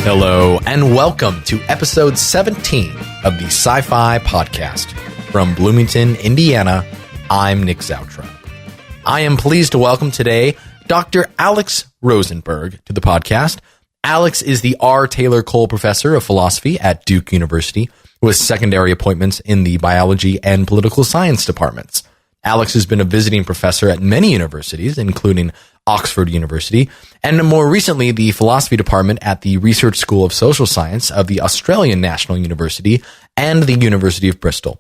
Hello, and welcome to episode 17 of the Sci-Fi Podcast. From Bloomington, Indiana, I'm Nick Zoutra. I am pleased to welcome today Dr. Alex Rosenberg to the podcast. Alex is the R. Taylor Cole Professor of Philosophy at Duke University, with secondary appointments in the Biology and Political Science departments. Alex has been a visiting professor at many universities, including Oxford University, and more recently the philosophy department at the Research School of Social Science of the Australian National University and the University of Bristol.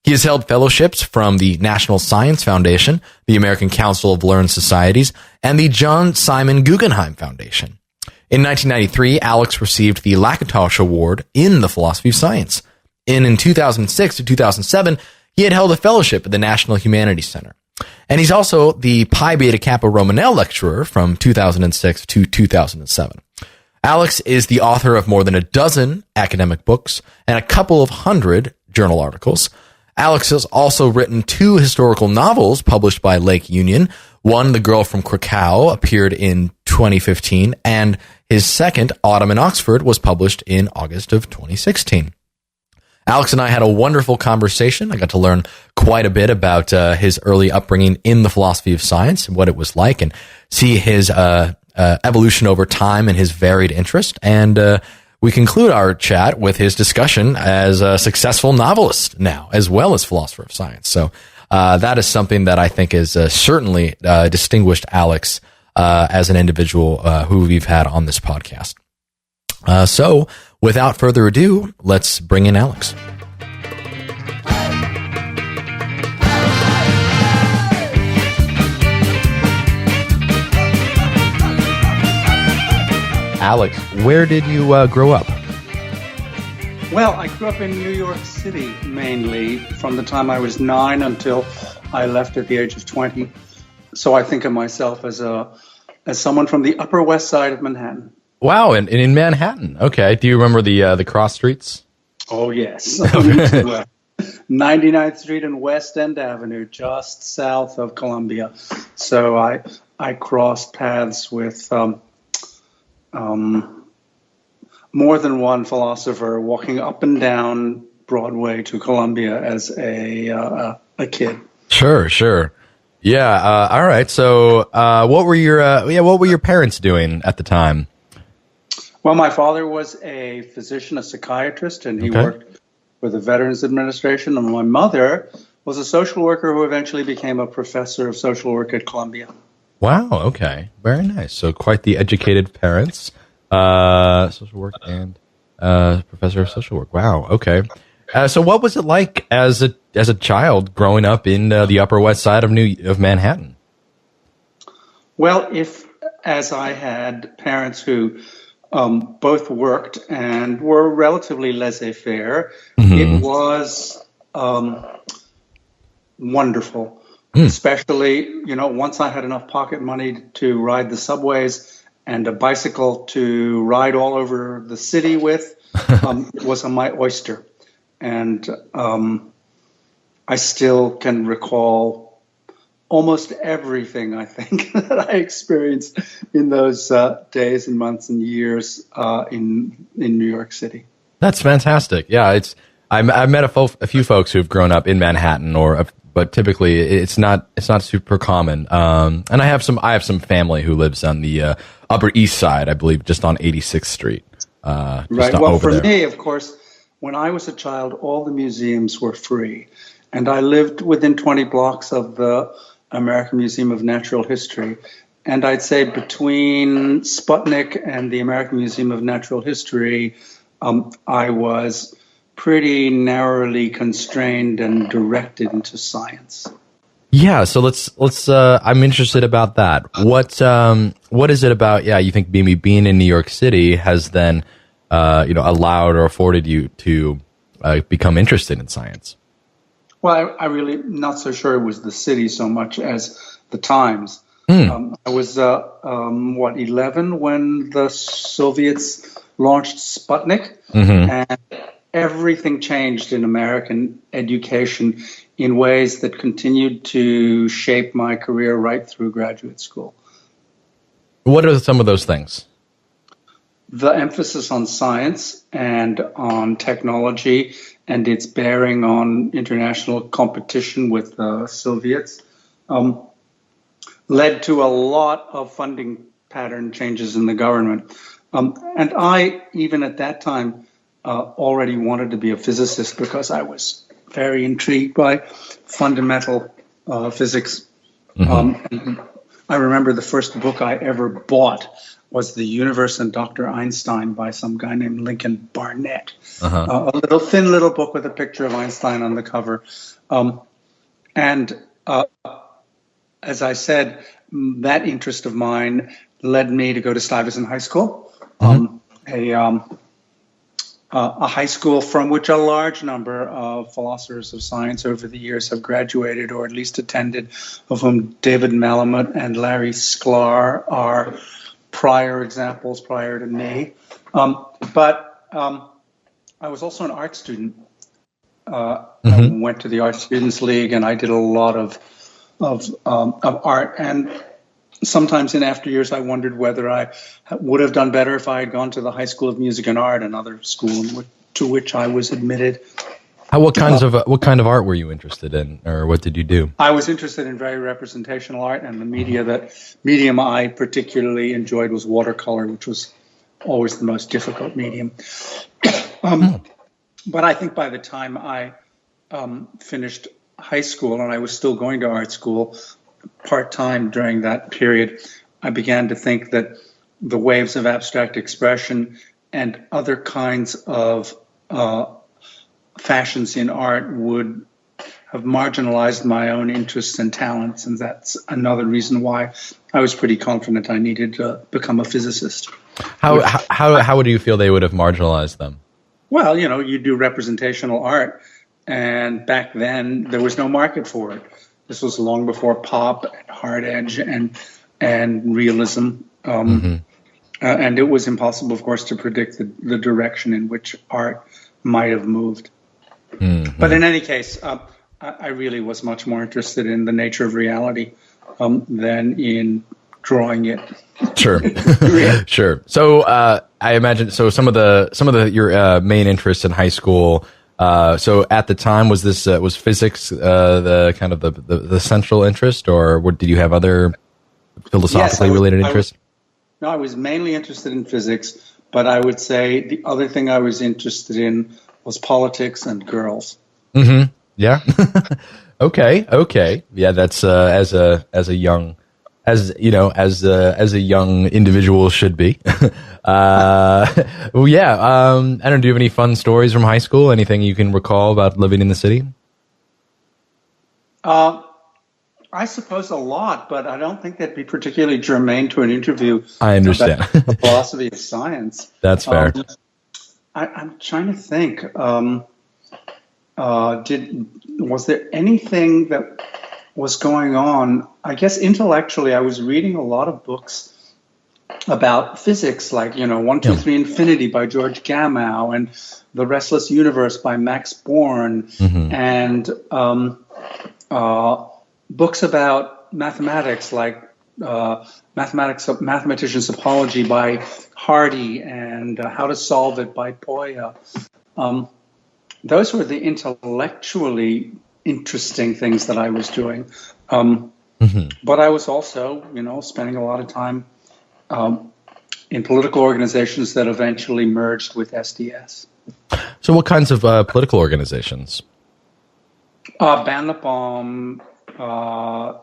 He has held fellowships from the National Science Foundation, the American Council of Learned Societies, and the John Simon Guggenheim Foundation. In 1993, Alex received the Lakatos Award in the philosophy of science. In 2006 to 2007, he had held a fellowship at the National Humanities Center. And he's also the Pi Beta Kappa Romanel lecturer from 2006 to 2007. Alex is the author of more than a dozen academic books and a couple of hundred journal articles. Alex has also written 2 historical novels published by Lake Union. One, The Girl From Krakow, appeared in 2015, and his second, Autumn in Oxford, was published in August of 2016. Alex and I had a wonderful conversation. I got to learn quite a bit about his early upbringing in the philosophy of science and what it was like, and see his evolution over time and his varied interest. And we conclude our chat with his discussion as a successful novelist now, as well as philosopher of science. So that is something that I think is certainly distinguished Alex as an individual who we've had on this podcast. So without further ado, let's bring in Alex. Alex, where did you grow up? Well, I grew up in New York City, mainly, from the time I was 9 until I left at the age of 20. So I think of myself as someone from the Upper West Side of Manhattan. Wow, and in Manhattan. Okay. Do you remember the cross streets? Oh, yes. 99th Street and West End Avenue, just south of Columbia. So I crossed paths with more than one philosopher walking up and down Broadway to Columbia as a kid. Sure. Yeah. All right. So, what were your parents doing at the time? Well, my father was a physician, a psychiatrist, and he worked for the Veterans Administration. And my mother was a social worker who eventually became a professor of social work at Columbia. Wow. Okay. Very nice. So quite the educated parents. Social work and professor of social work. Wow. Okay. So what was it like as a child growing up in the Upper West Side of Manhattan? Well, as I had parents who both worked and were relatively laissez-faire, it was wonderful. Especially, once I had enough pocket money to ride the subways and a bicycle to ride all over the city with, it was my oyster. And I still can recall almost everything, I think, that I experienced in those days and months and years in New York City. That's fantastic. Yeah, I've met a few folks who've grown up in Manhattan, but typically it's not super common. And I have some family who lives on the Upper East Side, I believe, just on 86th Street. Right. Well, for me, of course, when I was a child, all the museums were free, and I lived within 20 blocks of the American Museum of Natural History. And I'd say between Sputnik and the American Museum of Natural History, I was pretty narrowly constrained and directed into science. Yeah, so let's I'm interested about that. What is it about, you think maybe being in New York City has then allowed or afforded you to become interested in science? Well, I really not so sure it was the city so much as the times. I was 11 when the Soviets launched Sputnik, and everything changed in American education in ways that continued to shape my career right through graduate school. What are some of those things? the emphasis on science and on technology and its bearing on international competition with the Soviets led to a lot of funding pattern changes in the government. And I, even at that time, already wanted to be a physicist because I was very intrigued by fundamental physics. And I remember the first book I ever bought was The Universe and Dr. Einstein by some guy named Lincoln Barnett. A thin little book with a picture of Einstein on the cover. As I said, that interest of mine led me to go to Stuyvesant High School, a high school from which a large number of philosophers of science over the years have graduated or at least attended, of whom David Malamud and Larry Sklar are prior examples prior to me. But I was also an art student. I went to the Art Students League, and I did a lot of art. And sometimes in after years, I wondered whether I would have done better if I had gone to the High School of Music and Art, another school to which I was admitted. What kind of art were you interested in, or what did you do? I was interested in very representational art, and the medium I particularly enjoyed was watercolor, which was always the most difficult medium. But I think by the time I finished high school, and I was still going to art school part-time during that period, I began to think that the waves of abstract expression and other kinds of fashions in art would have marginalized my own interests and talents, and that's another reason why I was pretty confident I needed to become a physicist. How would you feel they would have marginalized them? Well, you do representational art, and back then there was no market for it. This was long before pop, and hard edge, and realism, and it was impossible, of course, to predict the direction in which art might have moved. But in any case, I really was much more interested in the nature of reality than in drawing it. Sure, sure. So I imagine some of your main interests in high school. So at the time, was physics the kind of the central interest, or did you have other philosophically related interests? I was mainly interested in physics, but I would say the other thing I was interested in was politics and girls. Yeah. Okay. Yeah, that's as a young individual should be. Well, yeah. I don't know. Do you have any fun stories from high school? Anything you can recall about living in the city? I suppose a lot, but I don't think that'd be particularly germane to an interview. I understand. About the philosophy of science. That's fair. I'm trying to think. Was there anything that was going on? I guess intellectually, I was reading a lot of books about physics, like 1, 2, 3 Infinity by George Gamow, and The Restless Universe by Max Born, and books about mathematics, like Mathematician's Topology by Hardy, and How to Solve It by Poya. Those were the intellectually interesting things that I was doing. But I was also, spending a lot of time in political organizations that eventually merged with SDS. So what kinds of political organizations? Ban the Bomb,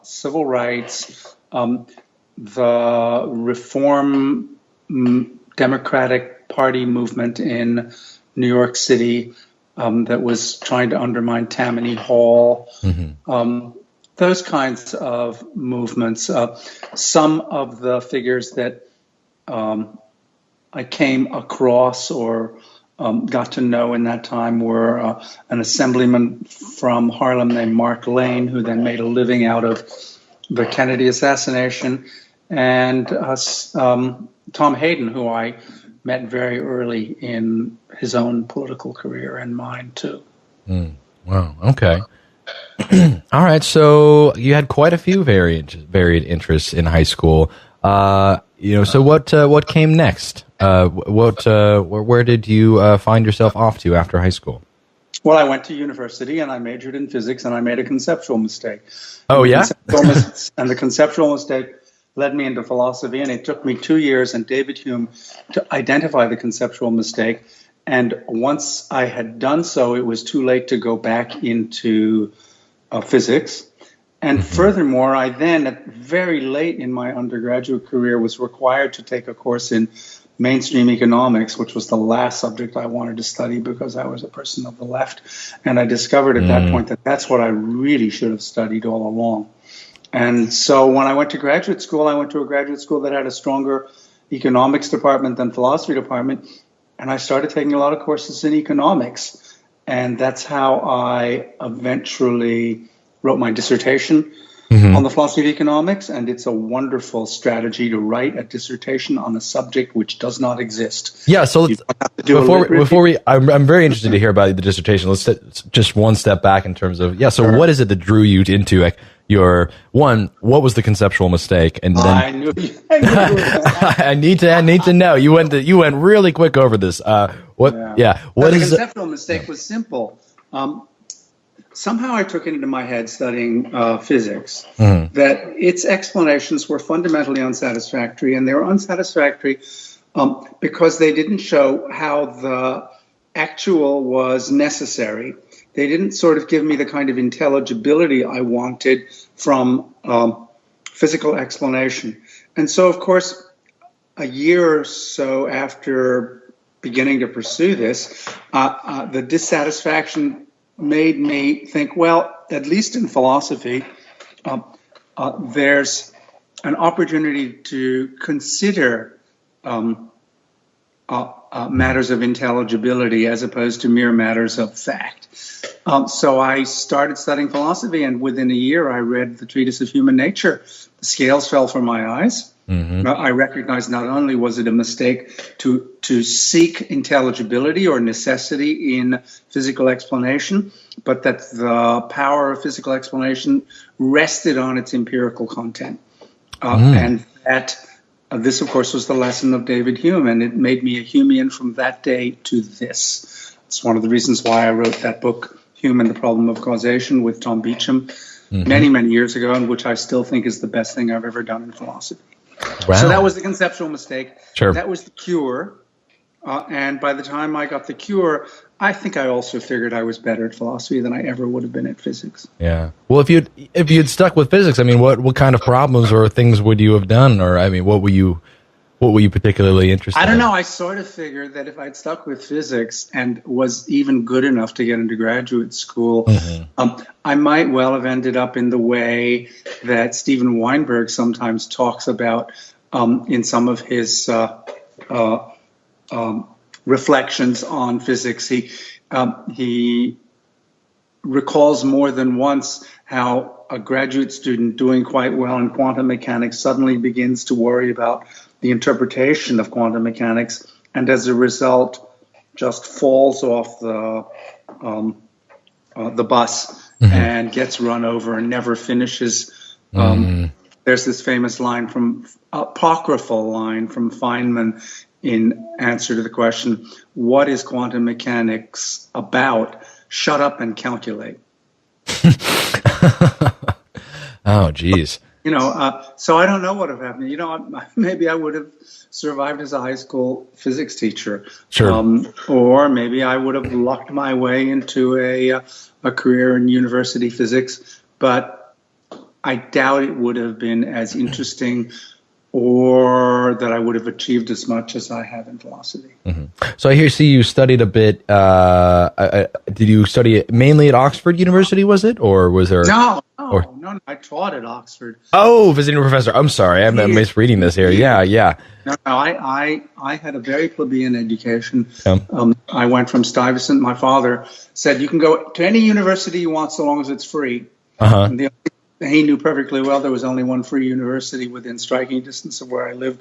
civil rights, the Reform Democratic Party movement in New York City that was trying to undermine Tammany Hall, those kinds of movements. Some of the figures that I came across or got to know in that time were an assemblyman from Harlem named Mark Lane, who then made a living out of the Kennedy assassination, and Tom Hayden, who I met very early in his own political career and mine too. Wow. Okay. All right. So you had quite a few varied interests in high school. So what came next? Where did you find yourself off to after high school? Well, I went to university and I majored in physics, and I made a conceptual mistake. Oh, yeah? And the conceptual mistake led me into philosophy, and it took me 2 years and David Hume to identify the conceptual mistake. And once I had done so, it was too late to go back into physics. And furthermore, I then, at very late in my undergraduate career, was required to take a course in mainstream economics, which was the last subject I wanted to study because I was a person of the left. And I discovered at that point that that's what I really should have studied all along. And so when I went to graduate school, I went to a graduate school that had a stronger economics department than philosophy department. And I started taking a lot of courses in economics. And that's how I eventually wrote my dissertation on the philosophy of economics. And it's a wonderful strategy to write a dissertation on a subject which does not exist. Yeah, so I'm very interested to hear about the dissertation. Let's just one step back in terms of, what is it that drew you into what was the conceptual mistake? And then I knew I need to know. You went really quick over this. What the conceptual mistake was simple. Somehow I took it into my head studying physics that its explanations were fundamentally unsatisfactory, and they were unsatisfactory because they didn't show how the actual was necessary. They didn't sort of give me the kind of intelligibility I wanted from physical explanation. And so, of course, a year or so after beginning to pursue this, the dissatisfaction made me think, well, at least in philosophy, there's an opportunity to consider matters of intelligibility as opposed to mere matters of fact. So I started studying philosophy, and within a year I read the Treatise of Human Nature. The scales fell from my eyes. I recognized not only was it a mistake to seek intelligibility or necessity in physical explanation, but that the power of physical explanation rested on its empirical content. And that this, of course, was the lesson of David Hume, and it made me a Humean from that day to this. It's one of the reasons why I wrote that book, Hume and the Problem of Causation, with Tom Beecham many, many years ago, and which I still think is the best thing I've ever done in philosophy. Wow. So that was the conceptual mistake. Sure. That was the cure. And by the time I got the cure, I think I also figured I was better at philosophy than I ever would have been at physics. Yeah. Well, if you'd stuck with physics, I mean, what kind of problems or things would you have done? Or, I mean, what were you particularly interested in? I don't know. I sort of figured that if I'd stuck with physics and was even good enough to get into graduate school, I might well have ended up in the way that Steven Weinberg sometimes talks about in some of his reflections on physics. He recalls more than once how a graduate student doing quite well in quantum mechanics suddenly begins to worry about the interpretation of quantum mechanics, and as a result just falls off the bus and gets run over and never finishes. There's this famous line apocryphal line from Feynman in answer to the question, what is quantum mechanics about? Shut up and calculate. Oh, geez. So I don't know what would have happened. Maybe I would have survived as a high school physics teacher. Sure. Or maybe I would have lucked my way into a career in university physics. But I doubt it would have been as interesting or that I would have achieved as much as I have in philosophy. So I see you studied a bit. Did you study it mainly at Oxford University, was it? Or was there... No, I taught at Oxford. Oh, visiting professor. I'm sorry, I'm misreading this here. Yeah. No, I had a very plebeian education. I went from Stuyvesant. My father said, you can go to any university you want so long as it's free. And he knew perfectly well there was only one free university within striking distance of where I lived,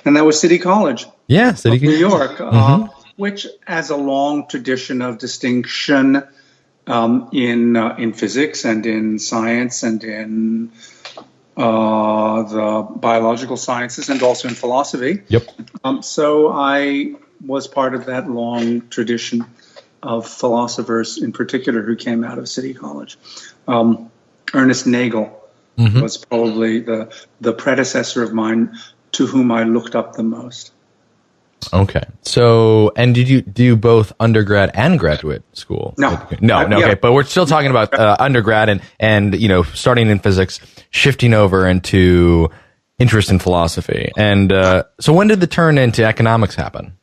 and that was City College. Yeah, City New York, which has a long tradition of distinction in physics and in science and in the biological sciences, and also in philosophy. Yep. So I was part of that long tradition of philosophers, in particular, who came out of City College. Ernest Nagel was probably the predecessor of mine to whom I looked up the most. Okay. So, and did you do both undergrad and graduate school? No. Okay. Yeah. But we're still talking about undergrad and starting in physics, shifting over into interest in philosophy. And so when did the turn into economics happen?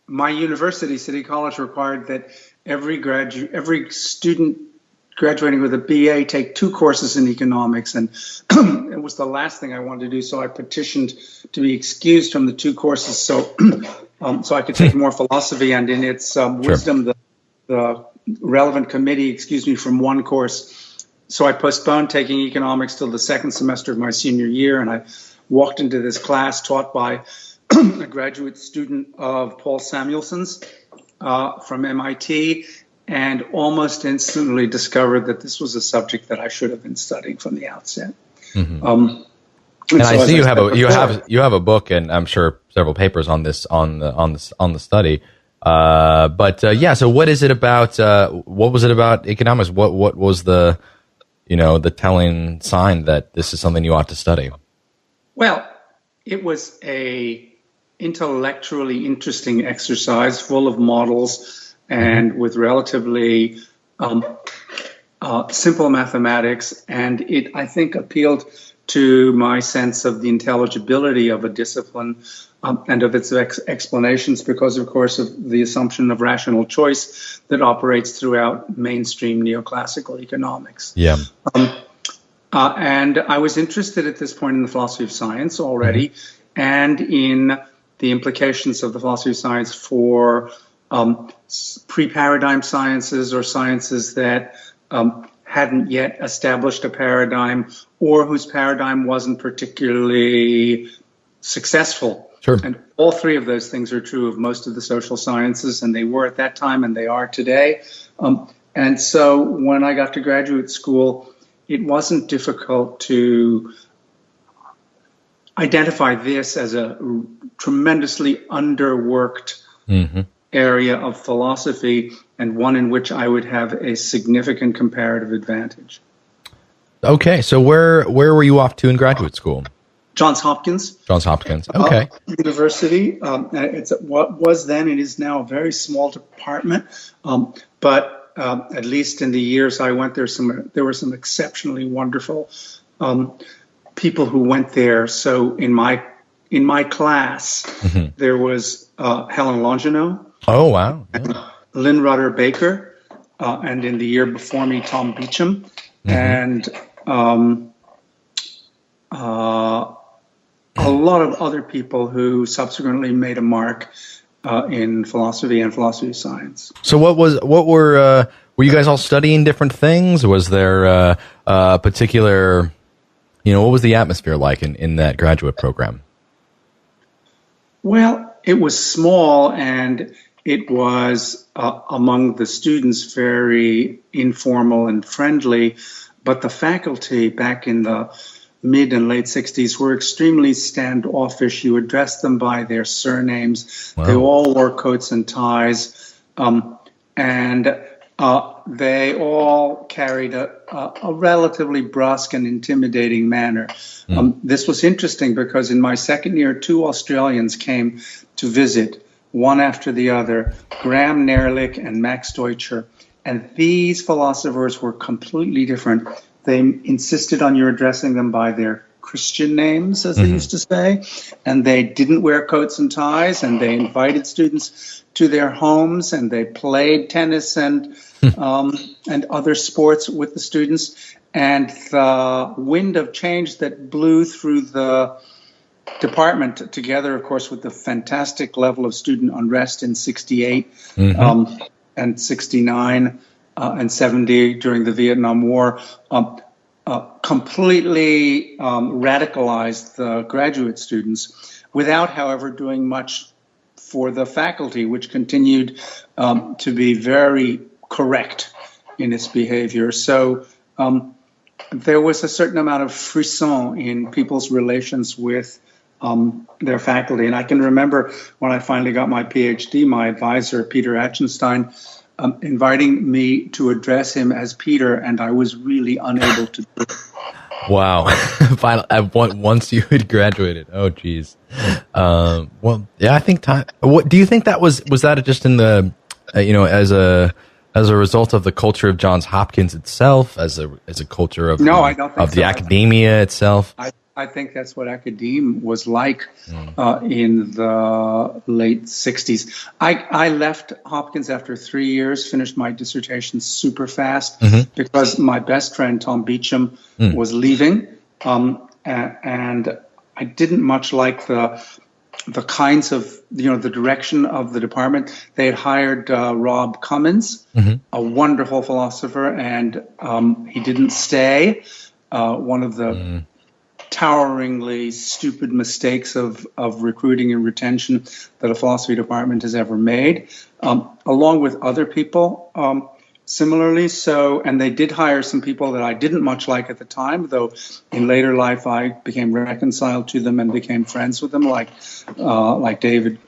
My university, City College, required that every student graduating with a BA take 2 courses in economics, and it was the last thing I wanted to do. So I petitioned to be excused from the 2 courses, so I could take more philosophy. And in its wisdom, the relevant committee excused me from 1 course. So I postponed taking economics till the 2nd semester of my senior year, and I walked into this class taught by a graduate student of Paul Samuelson's from MIT. And almost instantly discovered that this was a subject that I should have been studying from the outset. And I see you have a book, and I'm sure several papers on this on the study. So what is it about? What was it about economics? What was the the telling sign that this is something you ought to study? Well, it was a intellectually interesting exercise full of models and with relatively simple mathematics, and it, I think, appealed to my sense of the intelligibility of a discipline and of its explanations, because, of course, of the assumption of rational choice that operates throughout mainstream neoclassical economics. Yeah. And I was interested at this point in the philosophy of science already, and in the implications of the philosophy of science for pre-paradigm sciences, or sciences that hadn't yet established a paradigm, or whose paradigm wasn't particularly successful. Sure. And all 3 of those things are true of most of the social sciences, and they were at that time and they are today. And so when I got to graduate school, it wasn't difficult to identify this as a tremendously underworked area of philosophy, and one in which I would have a significant comparative advantage. Okay, so where were you off to in graduate school? Johns Hopkins. Okay. University. It's what was then, it is now a very small department, but at least in the years I went there, there were some exceptionally wonderful people who went there. So in my class, there was Helen Longino. Oh, wow. Yeah. Lynn Rutter Baker, and in the year before me, Tom Beecham, and a lot of other people who subsequently made a mark in philosophy and philosophy of science. So what were you guys all studying different things? Was there a particular, what was the atmosphere like in that graduate program? Well, it was small, and it was among the students very informal and friendly, but the faculty back in the mid and late 60s were extremely standoffish. You addressed them by their surnames. Wow. They all wore coats and ties, and they all carried a relatively brusque and intimidating manner. This was interesting because in my second year, 2 Australians came to visit, one after the other, Graham Nerlich and Max Deutscher. And these philosophers were completely different. They insisted on you addressing them by their Christian names, as they used to say, and they didn't wear coats and ties, and they invited students to their homes, and they played tennis and other sports with the students. And the wind of change that blew through the department, together, of course, with the fantastic level of student unrest in 68 and 69 and 70 during the Vietnam War, completely radicalized the graduate students without, however, doing much for the faculty, which continued to be very correct in its behavior. So there was a certain amount of frisson in people's relations with their faculty. And I can remember when I finally got my PhD, my advisor, Peter Achenstein, inviting me to address him as Peter, and I was really unable to do it. Wow. Once you had graduated. Oh, geez. Well, yeah, I think time. What do you think that was that just in the, as a result of the culture of Johns Hopkins itself, as a culture of I don't think the academia itself? I think that's what academe was like in the late 60s. I left Hopkins after 3 years, finished my dissertation super fast because my best friend, Tom Beecham, was leaving. And I didn't much like the kinds of, the direction of the department. They had hired Rob Cummins, a wonderful philosopher, and he didn't stay. One of the toweringly stupid mistakes of recruiting and retention that a philosophy department has ever made, along with other people similarly. So, and they did hire some people that I didn't much like at the time, though in later life I became reconciled to them and became friends with them, like David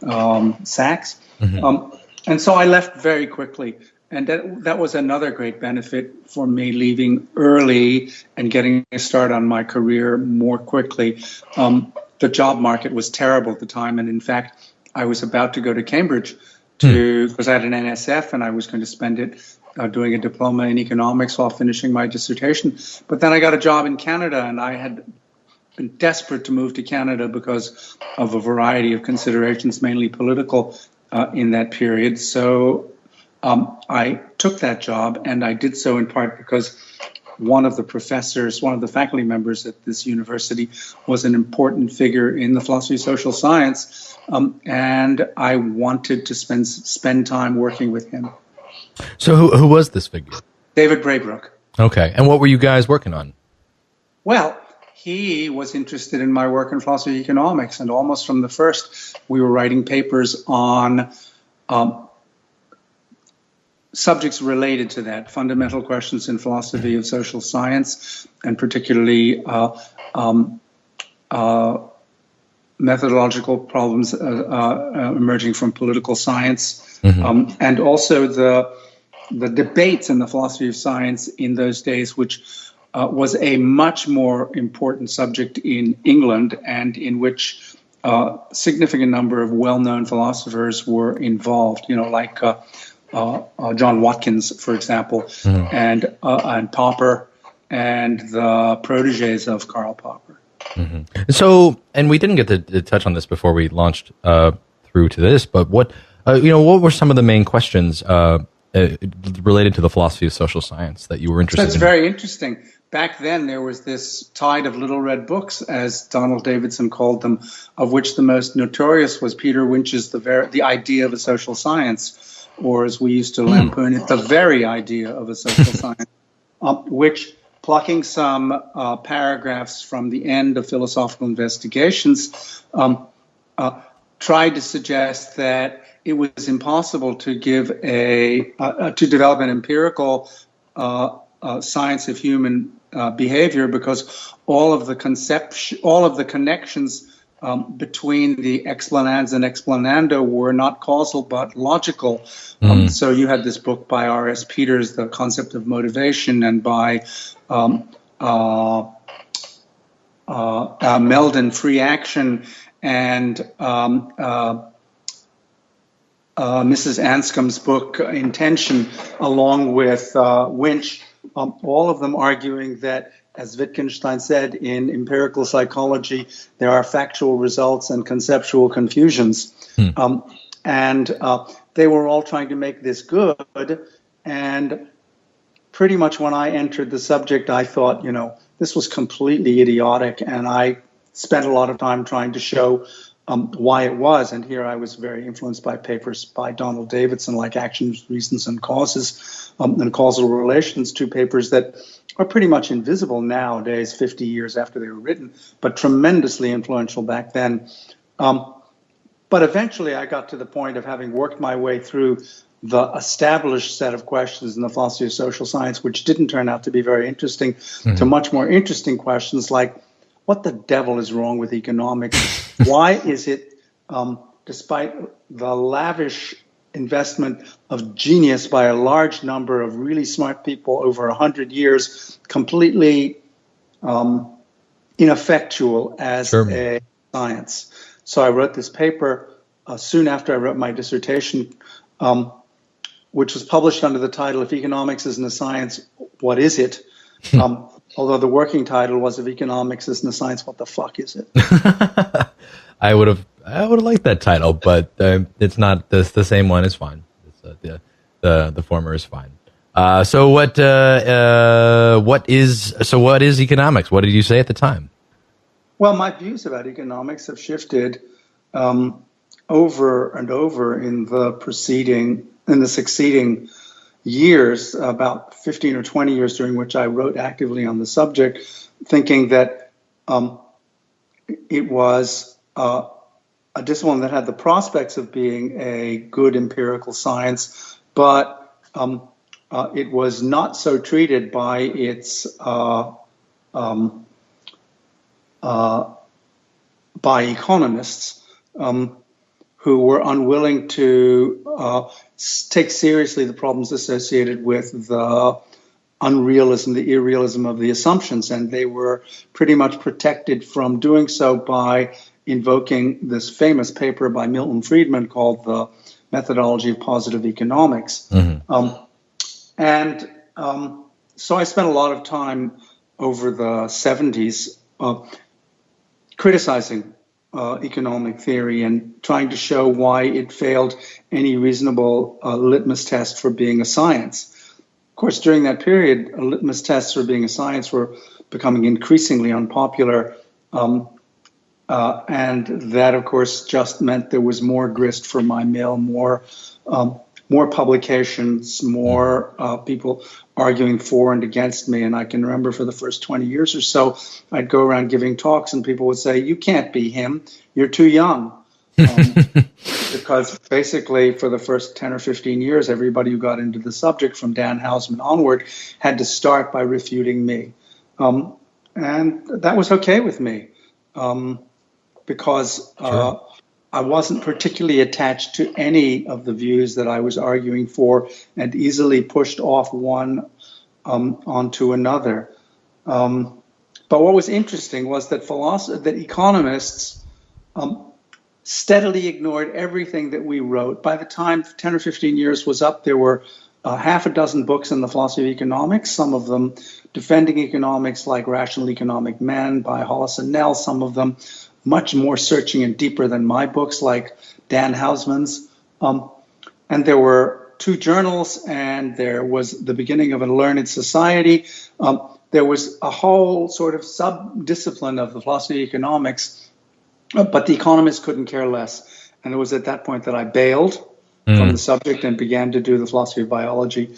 Sachs. And so I left very quickly. And that was another great benefit for me, leaving early and getting a start on my career more quickly. The job market was terrible at the time. And in fact, I was about to go to Cambridge because I had an NSF and I was going to spend it doing a diploma in economics while finishing my dissertation. But then I got a job in Canada, and I had been desperate to move to Canada because of a variety of considerations, mainly political, in that period. So I took that job, and I did so in part because one of the faculty members at this university was an important figure in the philosophy of social science, and I wanted to spend time working with him. So who was this figure? David Braybrook. Okay. And what were you guys working on? Well, he was interested in my work in philosophy of economics, and almost from the first, we were writing papers on subjects related to that, fundamental questions in philosophy of social science, and particularly methodological problems emerging from political science, and also the debates in the philosophy of science in those days, which was a much more important subject in England, and in which a significant number of well-known philosophers were involved, like John Watkins, for example, and Popper, and the proteges of Karl Popper. So, and we didn't get to touch on this before we launched through to this, but what were some of the main questions related to the philosophy of social science that you were interested in? That's very interesting. Back then, there was this tide of little red books, as Donald Davidson called them, of which the most notorious was Peter Winch's The Idea of a Social Science, or as we used to lampoon it, The Very Idea of a Social Science, which, plucking some paragraphs from the end of Philosophical Investigations, tried to suggest that it was impossible to give to develop an empirical science of human behavior, because all of the connections between the explanans and explananda were not causal but logical. So you had this book by R.S. Peters, The Concept of Motivation, and by Meldon, Free Action, and Mrs. Anscombe's book, Intention, along with Winch, all of them arguing that, as Wittgenstein said, in empirical psychology, there are factual results and conceptual confusions. And they were all trying to make this good. And pretty much when I entered the subject, I thought, this was completely idiotic. And I spent a lot of time trying to show why it was. And here I was very influenced by papers by Donald Davidson, like Actions, Reasons, and Causes, and Causal Relations, two papers that are pretty much invisible nowadays, 50 years after they were written, but tremendously influential back then. But But eventually I got to the point of having worked my way through the established set of questions in the philosophy of social science, which didn't turn out to be very interesting, to much more interesting questions like, what the devil is wrong with economics? Why is it, despite the lavish investment of genius by a large number of really smart people over 100 years, completely ineffectual as a science? So I wrote this paper soon after I wrote my dissertation, which was published under the title, If Economics Isn't a Science, What Is It? Although the working title was, If Economics Isn't a Science, What the Fuck Is It? I would have liked that title, but it's not the same one. Is fine. It's, the former is fine. So what is economics? What did you say at the time? Well, my views about economics have shifted over and over in the succeeding years, about 15 or 20 years during which I wrote actively on the subject, thinking that it was a discipline that had the prospects of being a good empirical science, but it was not so treated by its by economists who were unwilling to take seriously the problems associated with the unrealism, the irrealism of the assumptions, and they were pretty much protected from doing so by invoking this famous paper by Milton Friedman called The Methodology of Positive Economics. So I spent a lot of time over the 70s criticizing economic theory and trying to show why it failed any reasonable litmus test for being a science. Of course, during that period, litmus tests for being a science were becoming increasingly unpopular. And that, of course, just meant there was more grist for my mill, more publications, more people arguing for and against me. And I can remember for the first 20 years or so, I'd go around giving talks and people would say, you can't be him, you're too young. Because basically for the first 10 or 15 years, everybody who got into the subject from Dan Hausman onward had to start by refuting me. And that was okay with me because I wasn't particularly attached to any of the views that I was arguing for and easily pushed off one onto another. But what was interesting was that economists steadily ignored everything that we wrote. By the time 10 or 15 years was up, there were half a dozen books in the philosophy of economics, some of them defending economics like Rational Economic Men by Hollis and Nell, some of them much more searching and deeper than my books like Dan Hausman's. And there were 2 journals, and there was the beginning of a learned society. There was a whole sort of sub-discipline of the philosophy of economics, but the economists couldn't care less. And it was at that point that I bailed from the subject and began to do the philosophy of biology,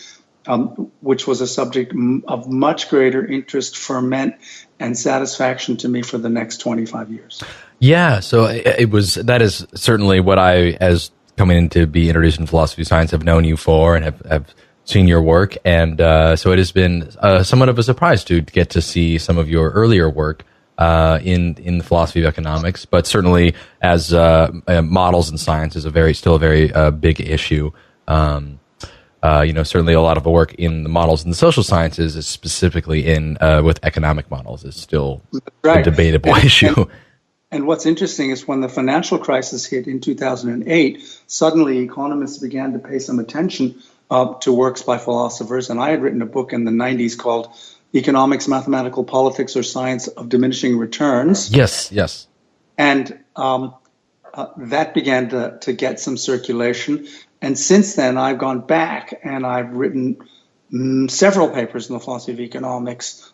which was a subject of much greater interest, ferment, and satisfaction to me for the next 25 years. Yeah, so that is certainly what I, as coming in to be introduced in philosophy of science, have known you for and have seen your work. And so it has been somewhat of a surprise to get to see some of your earlier work in the philosophy of economics, but certainly as models in science is still a very big issue. Certainly a lot of the work in the models in the social sciences, is specifically in with economic models, is still a debatable issue. And what's interesting is when the financial crisis hit in 2008, suddenly economists began to pay some attention to works by philosophers. And I had written a book in the 90s called Economics, Mathematical Politics, or Science of Diminishing Returns. Yes. And that began to get some circulation. And since then, I've gone back and I've written several papers in the philosophy of economics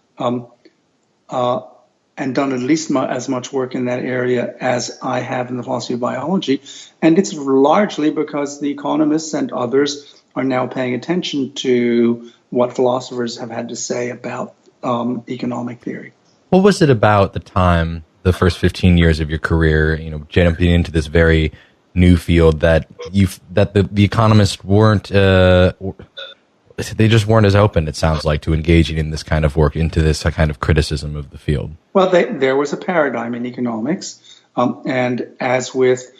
and done at least as much work in that area as I have in the philosophy of biology. And it's largely because the economists and others are now paying attention to what philosophers have had to say about economic theory. What was it about the first 15 years of your career, jumping into this very new field that the economists weren't. They just weren't as open, it sounds like, to engaging in this kind of work, into this kind of criticism of the field. Well, there was a paradigm in economics, and as with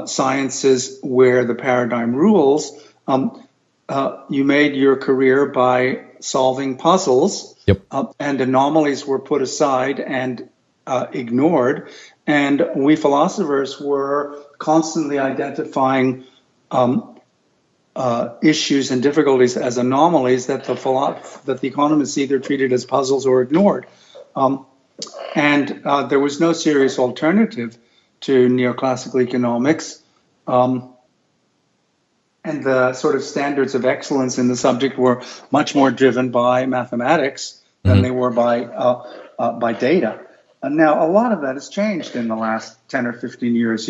sciences where the paradigm rules, you made your career by solving puzzles, yep. And anomalies were put aside and ignored, and we philosophers were constantly identifying issues and difficulties as anomalies that the economists either treated as puzzles or ignored. And there was no serious alternative to neoclassical economics. And the sort of standards of excellence in the subject were much more driven by mathematics than they were by data. And now a lot of that has changed in the last 10 or 15 years.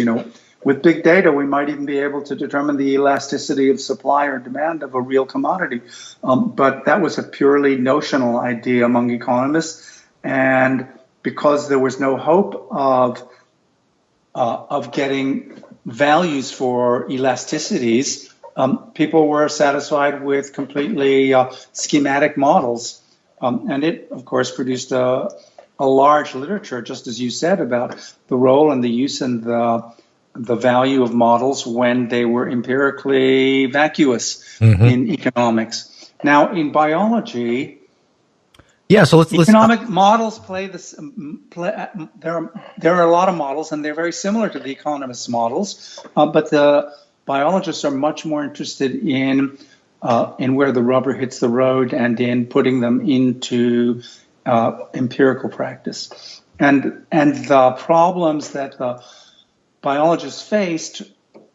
With big data, we might even be able to determine the elasticity of supply or demand of a real commodity. But that was a purely notional idea among economists. And because there was no hope of getting values for elasticities, people were satisfied with completely schematic models. And it, of course, produced a large literature, just as you said, about the role and the use and the value of models when they were empirically vacuous in economics. Now, in biology, so let's economic models play this. There are a lot of models, and they're very similar to the economists' models. But the biologists are much more interested in where the rubber hits the road and in putting them into empirical practice. And the problems that the biologists faced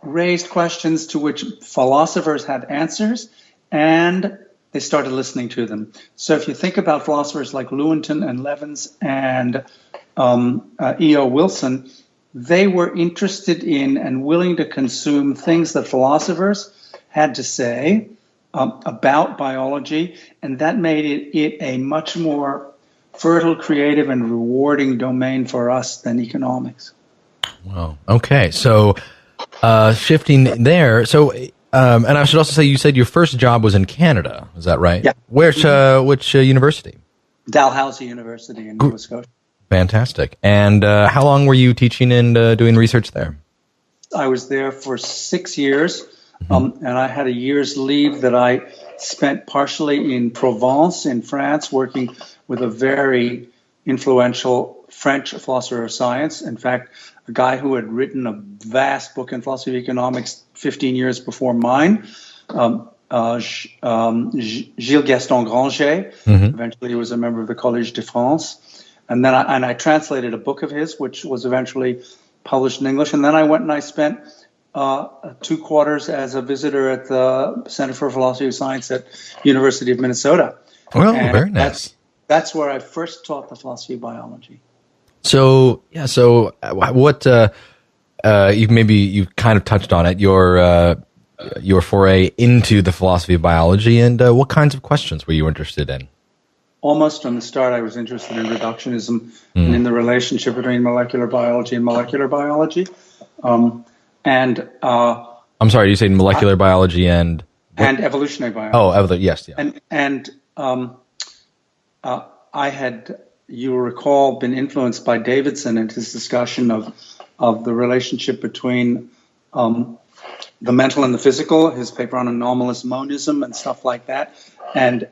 raised questions to which philosophers had answers, and they started listening to them. So if you think about philosophers like Lewontin and Levins and E.O. Wilson, they were interested in and willing to consume things that philosophers had to say about biology, and that made it a much more fertile, creative, and rewarding domain for us than economics. Wow. Okay. So, shifting there. So, and I should also say, you said your first job was in Canada. Is that right? Yeah. Which university? Dalhousie University in Nova Scotia. Fantastic. And how long were you teaching and doing research there? I was there for 6 years, and I had a year's leave that I spent partially in Provence in France, working with a very influential French philosopher of science. In fact, a guy who had written a vast book in philosophy of economics 15 years before mine, Gilles Gaston Granger. Eventually he was a member of the Collège de France. And then I translated a book of his, which was eventually published in English. And then I went and I spent 2 quarters as a visitor at the Center for Philosophy of Science at University of Minnesota. Well, very nice. That's where I first taught the philosophy of biology. So what you kind of touched on it, your foray into the philosophy of biology, and what kinds of questions were you interested in? Almost from the start, I was interested in reductionism and in the relationship between molecular biology and molecular biology. I'm sorry, you say molecular biology and evolutionary biology. Oh, yes, yeah. And I had, you will recall, been influenced by Davidson and his discussion of the relationship between the mental and the physical, his paper on anomalous monism and stuff like that. And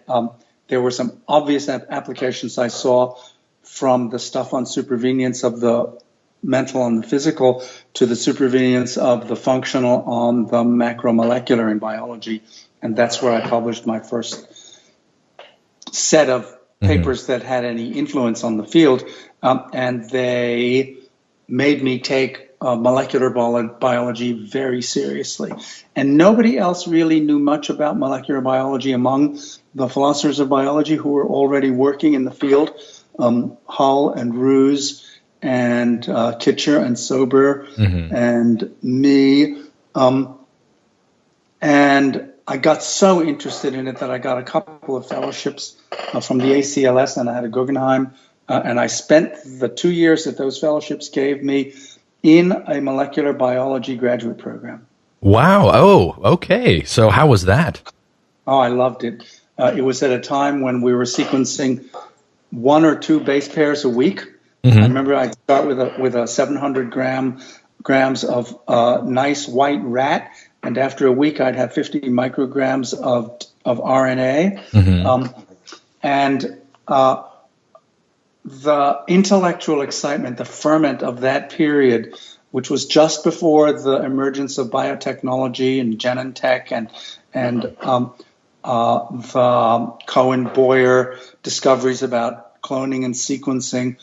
there were some obvious applications I saw from the stuff on supervenience of the mental and the physical to the supervenience of the functional on the macromolecular in biology. And that's where I published my first set of papers that had any influence on the field. And they made me take molecular biology very seriously. And nobody else really knew much about molecular biology among the philosophers of biology who were already working in the field. Hull and Roos and Kitcher and Sober and me. And I got so interested in it that I got a couple of fellowships from the ACLS, and I had a Guggenheim. And I spent the 2 years that those fellowships gave me in a molecular biology graduate program. Wow. Oh, okay. So how was that? Oh, I loved it. It was at a time when we were sequencing 1 or 2 base pairs a week. I remember I'd start with a 700 grams of nice white rat, and after a week I'd have 50 micrograms of RNA. And the intellectual excitement, the ferment of that period, which was just before the emergence of biotechnology and Genentech and the Cohen-Boyer discoveries about cloning and sequencing,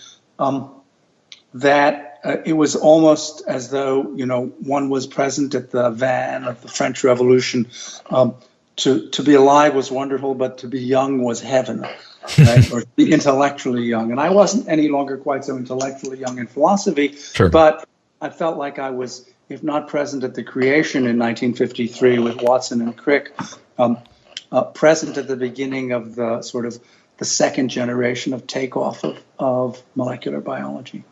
that it was almost as though, one was present at the van of the French Revolution. To be alive was wonderful, but to be young was heaven, right? Or to be intellectually young. And I wasn't any longer quite so intellectually young in philosophy, Sure. But I felt like I was, if not present at the creation in 1953 with Watson and Crick, present at the beginning of the sort of the second generation of takeoff of molecular biology.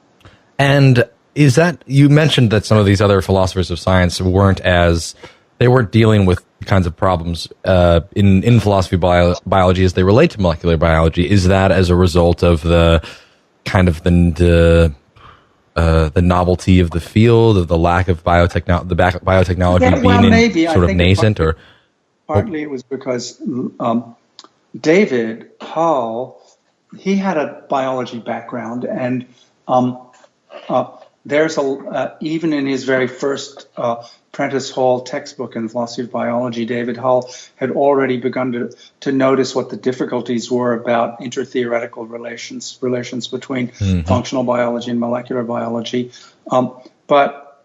And is that, you mentioned that some of these other philosophers of science they weren't dealing with kinds of problems in philosophy biology as they relate to molecular biology. Is that as a result of the kind of the novelty of the field, of the lack of biotechnology being sort of nascent? Partly it was because David Hull, he had a biology background, and there's even in his very first Prentice Hall textbook in philosophy of biology, David Hull had already begun to notice what the difficulties were about intertheoretical relations between functional biology and molecular biology. But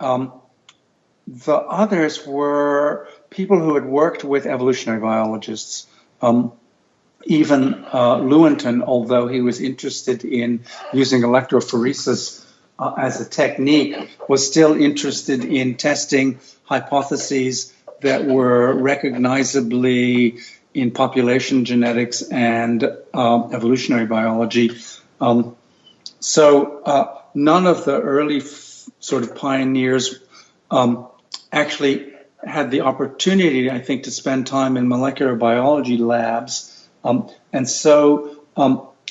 the others were people who had worked with evolutionary biologists. Even Lewontin, although he was interested in using electrophoresis as a technique, was still interested in testing hypotheses that were recognizably in population genetics and evolutionary biology. So none of the early sort of pioneers actually had the opportunity, I think, to spend time in molecular biology labs. And so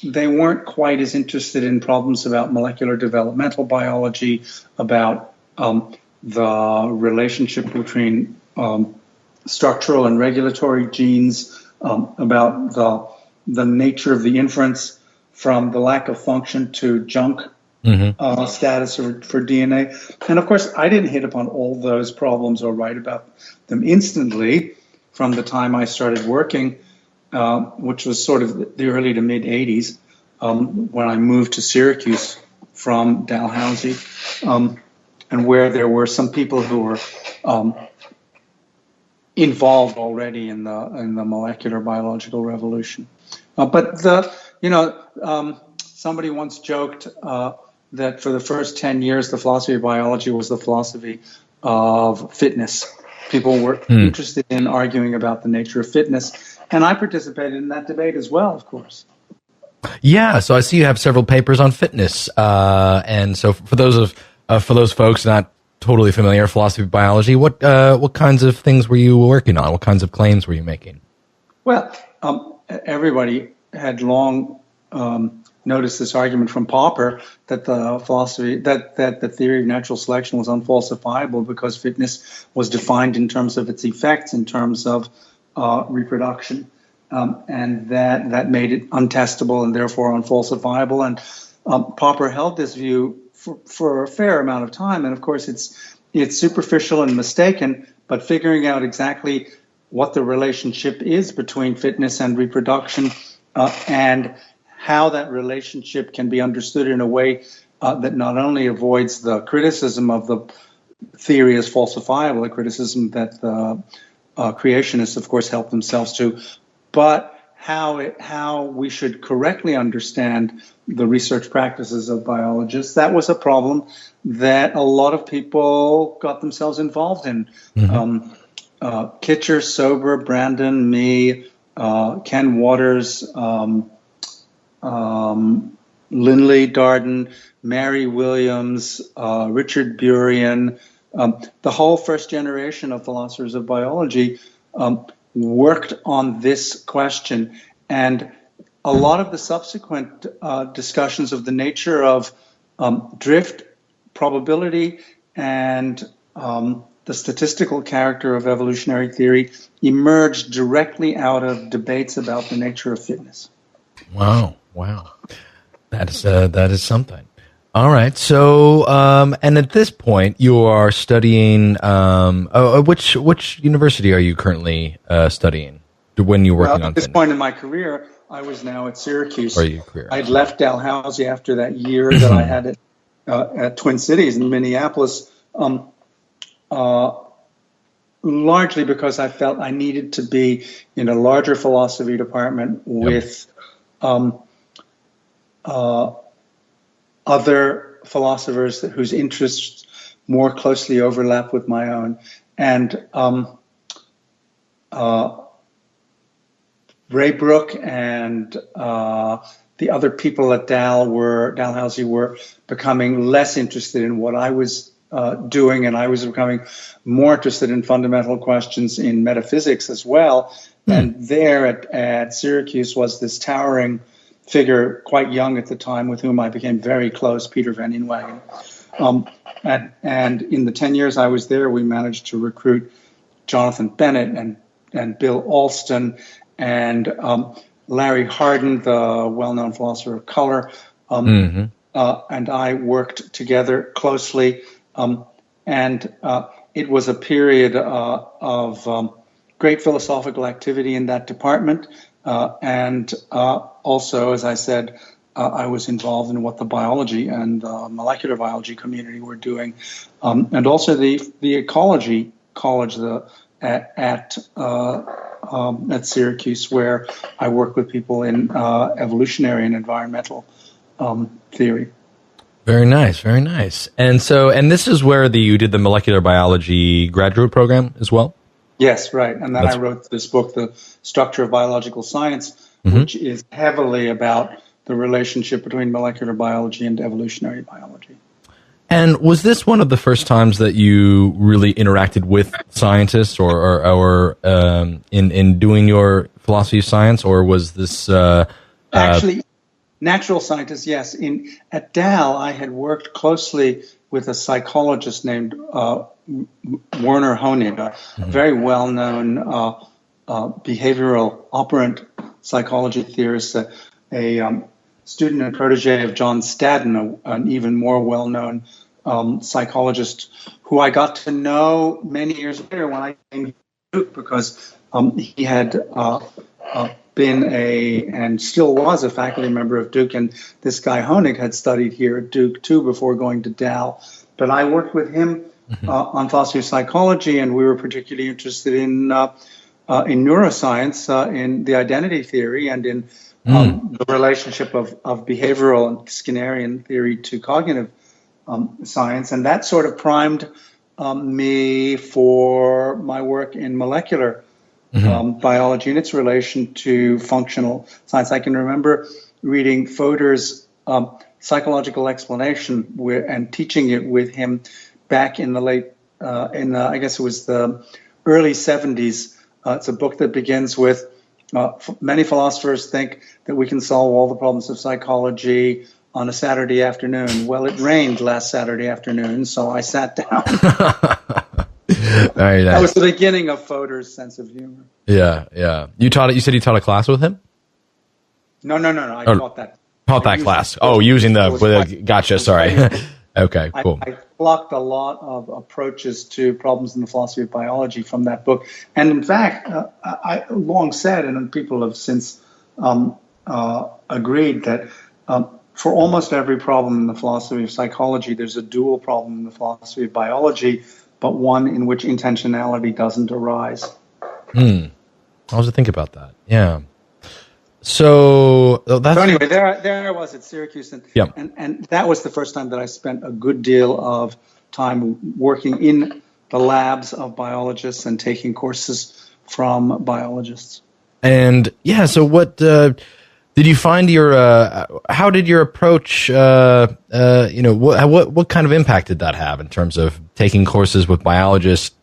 they weren't quite as interested in problems about molecular developmental biology, about the relationship between structural and regulatory genes, about the nature of the inference from the lack of function to junk status for DNA. And of course, I didn't hit upon all those problems or write about them instantly from the time I started working, which was sort of the early to mid 80s, when I moved to Syracuse from Dalhousie, and where there were some people who were involved already in the molecular biological revolution. But somebody once joked that for the first 10 years, the philosophy of biology was the philosophy of fitness. People were interested in arguing about the nature of fitness, and I participated in that debate as well, of course. Yeah, so I see you have several papers on fitness, and so for those folks not totally familiar, philosophy of biology, what kinds of things were you working on? What kinds of claims were you making? Well, everybody had long noticed this argument from Popper that the theory of natural selection was unfalsifiable because fitness was defined in terms of its effects, in terms of reproduction, and that made it untestable and therefore unfalsifiable. And Popper held this view for a fair amount of time, and of course it's superficial and mistaken, but figuring out exactly what the relationship is between fitness and reproduction, and how that relationship can be understood in a way that not only avoids the criticism of the theory as falsifiable, a criticism that the creationists, of course, help themselves to, but how we should correctly understand the research practices of biologists. That was a problem that a lot of people got themselves involved in. Kitcher, Sober, Brandon, me, Ken Waters, Linley Darden, Mary Williams, Richard Burian, the whole first generation of philosophers of biology worked on this question. And a lot of the subsequent discussions of the nature of drift, probability, and the statistical character of evolutionary theory emerged directly out of debates about the nature of fitness. Wow. That is something. All right. So, and at this point, you are studying. Which university are you currently studying? When you're working on at this fitness? point in my career, I was now at Syracuse. I'd left Dalhousie after that year that I had at Twin Cities in Minneapolis, largely because I felt I needed to be in a larger philosophy department with other philosophers whose interests more closely overlap with my own. And Ray Brook and the other people at Dalhousie were becoming less interested in what I was doing, and I was becoming more interested in fundamental questions in metaphysics as well. And there at Syracuse was this towering figure, quite young at the time, with whom I became very close, Peter Van Inwagen. And in the 10 years I was there, we managed to recruit Jonathan Bennett and Bill Alston and Larry Hardin, the well-known philosopher of color, and I worked together closely. And it was a period of great philosophical activity in that department. And also, as I said, I was involved in what the biology and molecular biology community were doing, and also the ecology college at Syracuse, where I work with people in evolutionary and environmental theory. Very nice, very nice. And so, and this is where you did the molecular biology graduate program as well? Yes, right. And then I wrote this book, The Structure of Biological Science, which is heavily about the relationship between molecular biology and evolutionary biology. And was this one of the first times that you really interacted with scientists or in doing your philosophy of science, or was this... Actually, natural scientists, yes. At Dal, I had worked closely with a psychologist named Werner Honig, a very well-known behavioral operant psychology theorist, a student and protege of John Stadden, an even more well-known psychologist who I got to know many years later when I came to Duke, because he had been and still was a faculty member of Duke, and this guy Honig had studied here at Duke too before going to Dal. But I worked with him on philosophy of psychology, and we were particularly interested in neuroscience, in the identity theory, and in the relationship of behavioral and Skinnerian theory to cognitive science. And that sort of primed me for my work in molecular biology and its relation to functional science. I can remember reading Fodor's psychological explanation and teaching it with him back in the I guess it was the early 70s. It's a book that begins with, many philosophers think that we can solve all the problems of psychology on a Saturday afternoon. Well, it rained last Saturday afternoon, so I sat down. Very nice. That was the beginning of Fodor's sense of humor. Yeah. You said you taught a class with him? No. I taught that. Taught that class. Using gotcha. Sorry. Okay, cool. I plucked a lot of approaches to problems in the philosophy of biology from that book. And in fact, I long said, and people have since agreed, that for almost every problem in the philosophy of psychology, there's a dual problem in the philosophy of biology, but one in which intentionality doesn't arise. I was to think about that. Yeah. So anyway, there I was at Syracuse, and that was the first time that I spent a good deal of time working in the labs of biologists and taking courses from biologists. And so what Did you find how did your approach, what kind of impact did that have in terms of taking courses with biologists,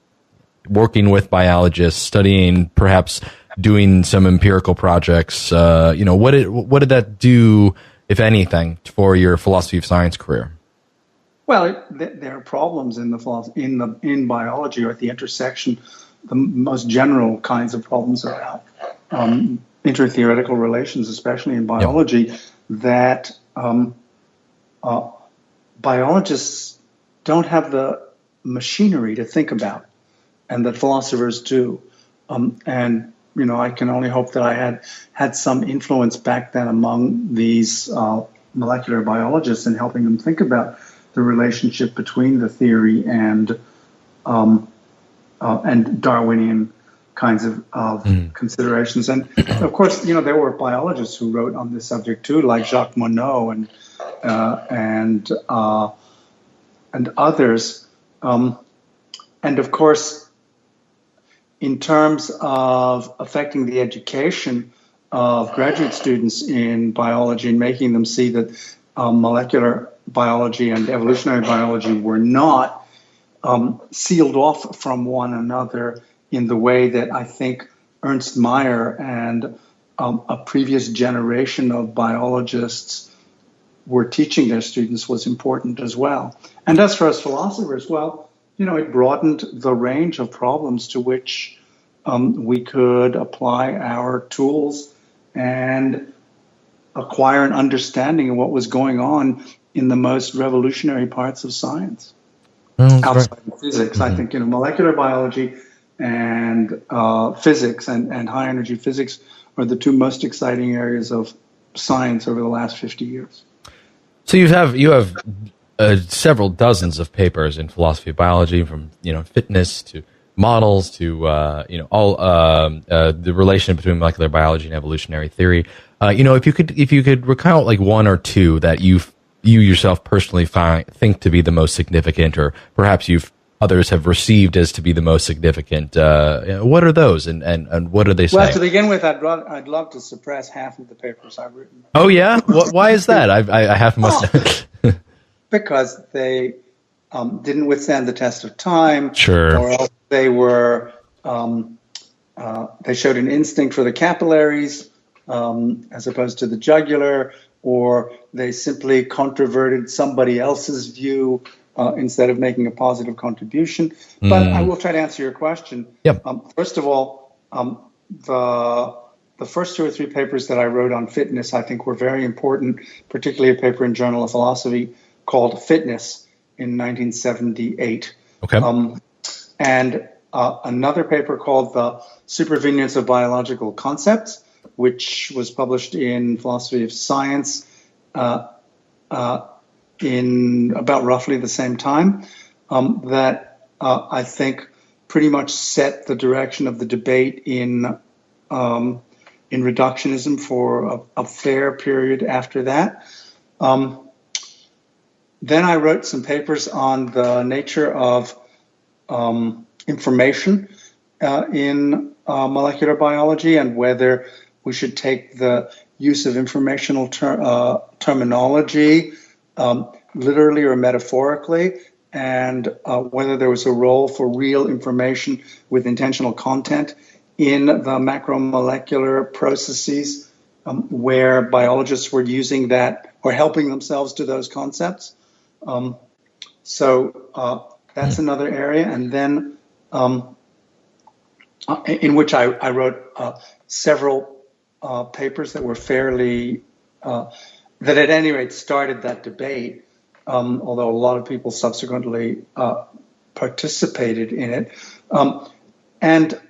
working with biologists, studying, perhaps doing some empirical projects? What did that do, if anything, for your philosophy of science career? Well, there are problems in in biology, or at the intersection. The most general kinds of problems are intertheoretical relations, especially in biology, that biologists don't have the machinery to think about, and that philosophers do. And I can only hope that I had some influence back then among these molecular biologists in helping them think about the relationship between the theory and Darwinian kinds of considerations. And of course, there were biologists who wrote on this subject too, like Jacques Monod and others. And of course, in terms of affecting the education of graduate students in biology and making them see that molecular biology and evolutionary biology were not sealed off from one another in the way that I think Ernst Mayr and a previous generation of biologists were teaching their students was important as well. And as for us philosophers, well, it broadened the range of problems to which we could apply our tools and acquire an understanding of what was going on in the most revolutionary parts of science. Outside of physics, I think molecular biology and physics and high energy physics are the two most exciting areas of science over the last 50 years. So you have several dozens of papers in philosophy of biology, from fitness to models to all the relation between molecular biology and evolutionary theory. If you could recount like one or two that you yourself personally think to be the most significant, or perhaps others have received as to be the most significant, what are those, and what do they say? Well, to begin with, I'd love to suppress half of the papers I've written. Oh yeah, why is that? I have must because they didn't withstand the test of time. Sure. Or else they were they showed an instinct for the capillaries as opposed to the jugular, or they simply controverted somebody else's view instead of making a positive contribution. But I will try to answer your question. Yep. First of all, the first two or three papers that I wrote on fitness, I think, were very important, particularly a paper in Journal of Philosophy called Fitness in 1978. Okay. And another paper called The Supervenience of Biological Concepts, which was published in Philosophy of Science in about roughly the same time, that I think pretty much set the direction of the debate in reductionism for a fair period after that. Then I wrote some papers on the nature of information in molecular biology, and whether we should take the use of informational terminology literally or metaphorically, and whether there was a role for real information with intentional content in the macromolecular processes where biologists were using that or helping themselves to those concepts. So that's another area. And then in which I wrote several papers that were fairly, that at any rate started that debate, although a lot of people subsequently participated in it. And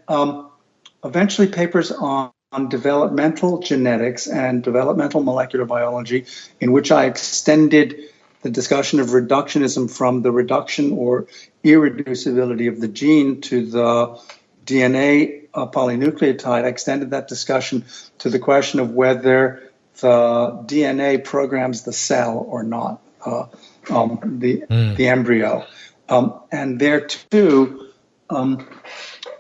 eventually papers on developmental genetics and developmental molecular biology, in which I extended the discussion of reductionism from the reduction or irreducibility of the gene to the DNA polynucleotide. I extended that discussion to the question of whether the DNA programs the cell or not, the embryo. And there too,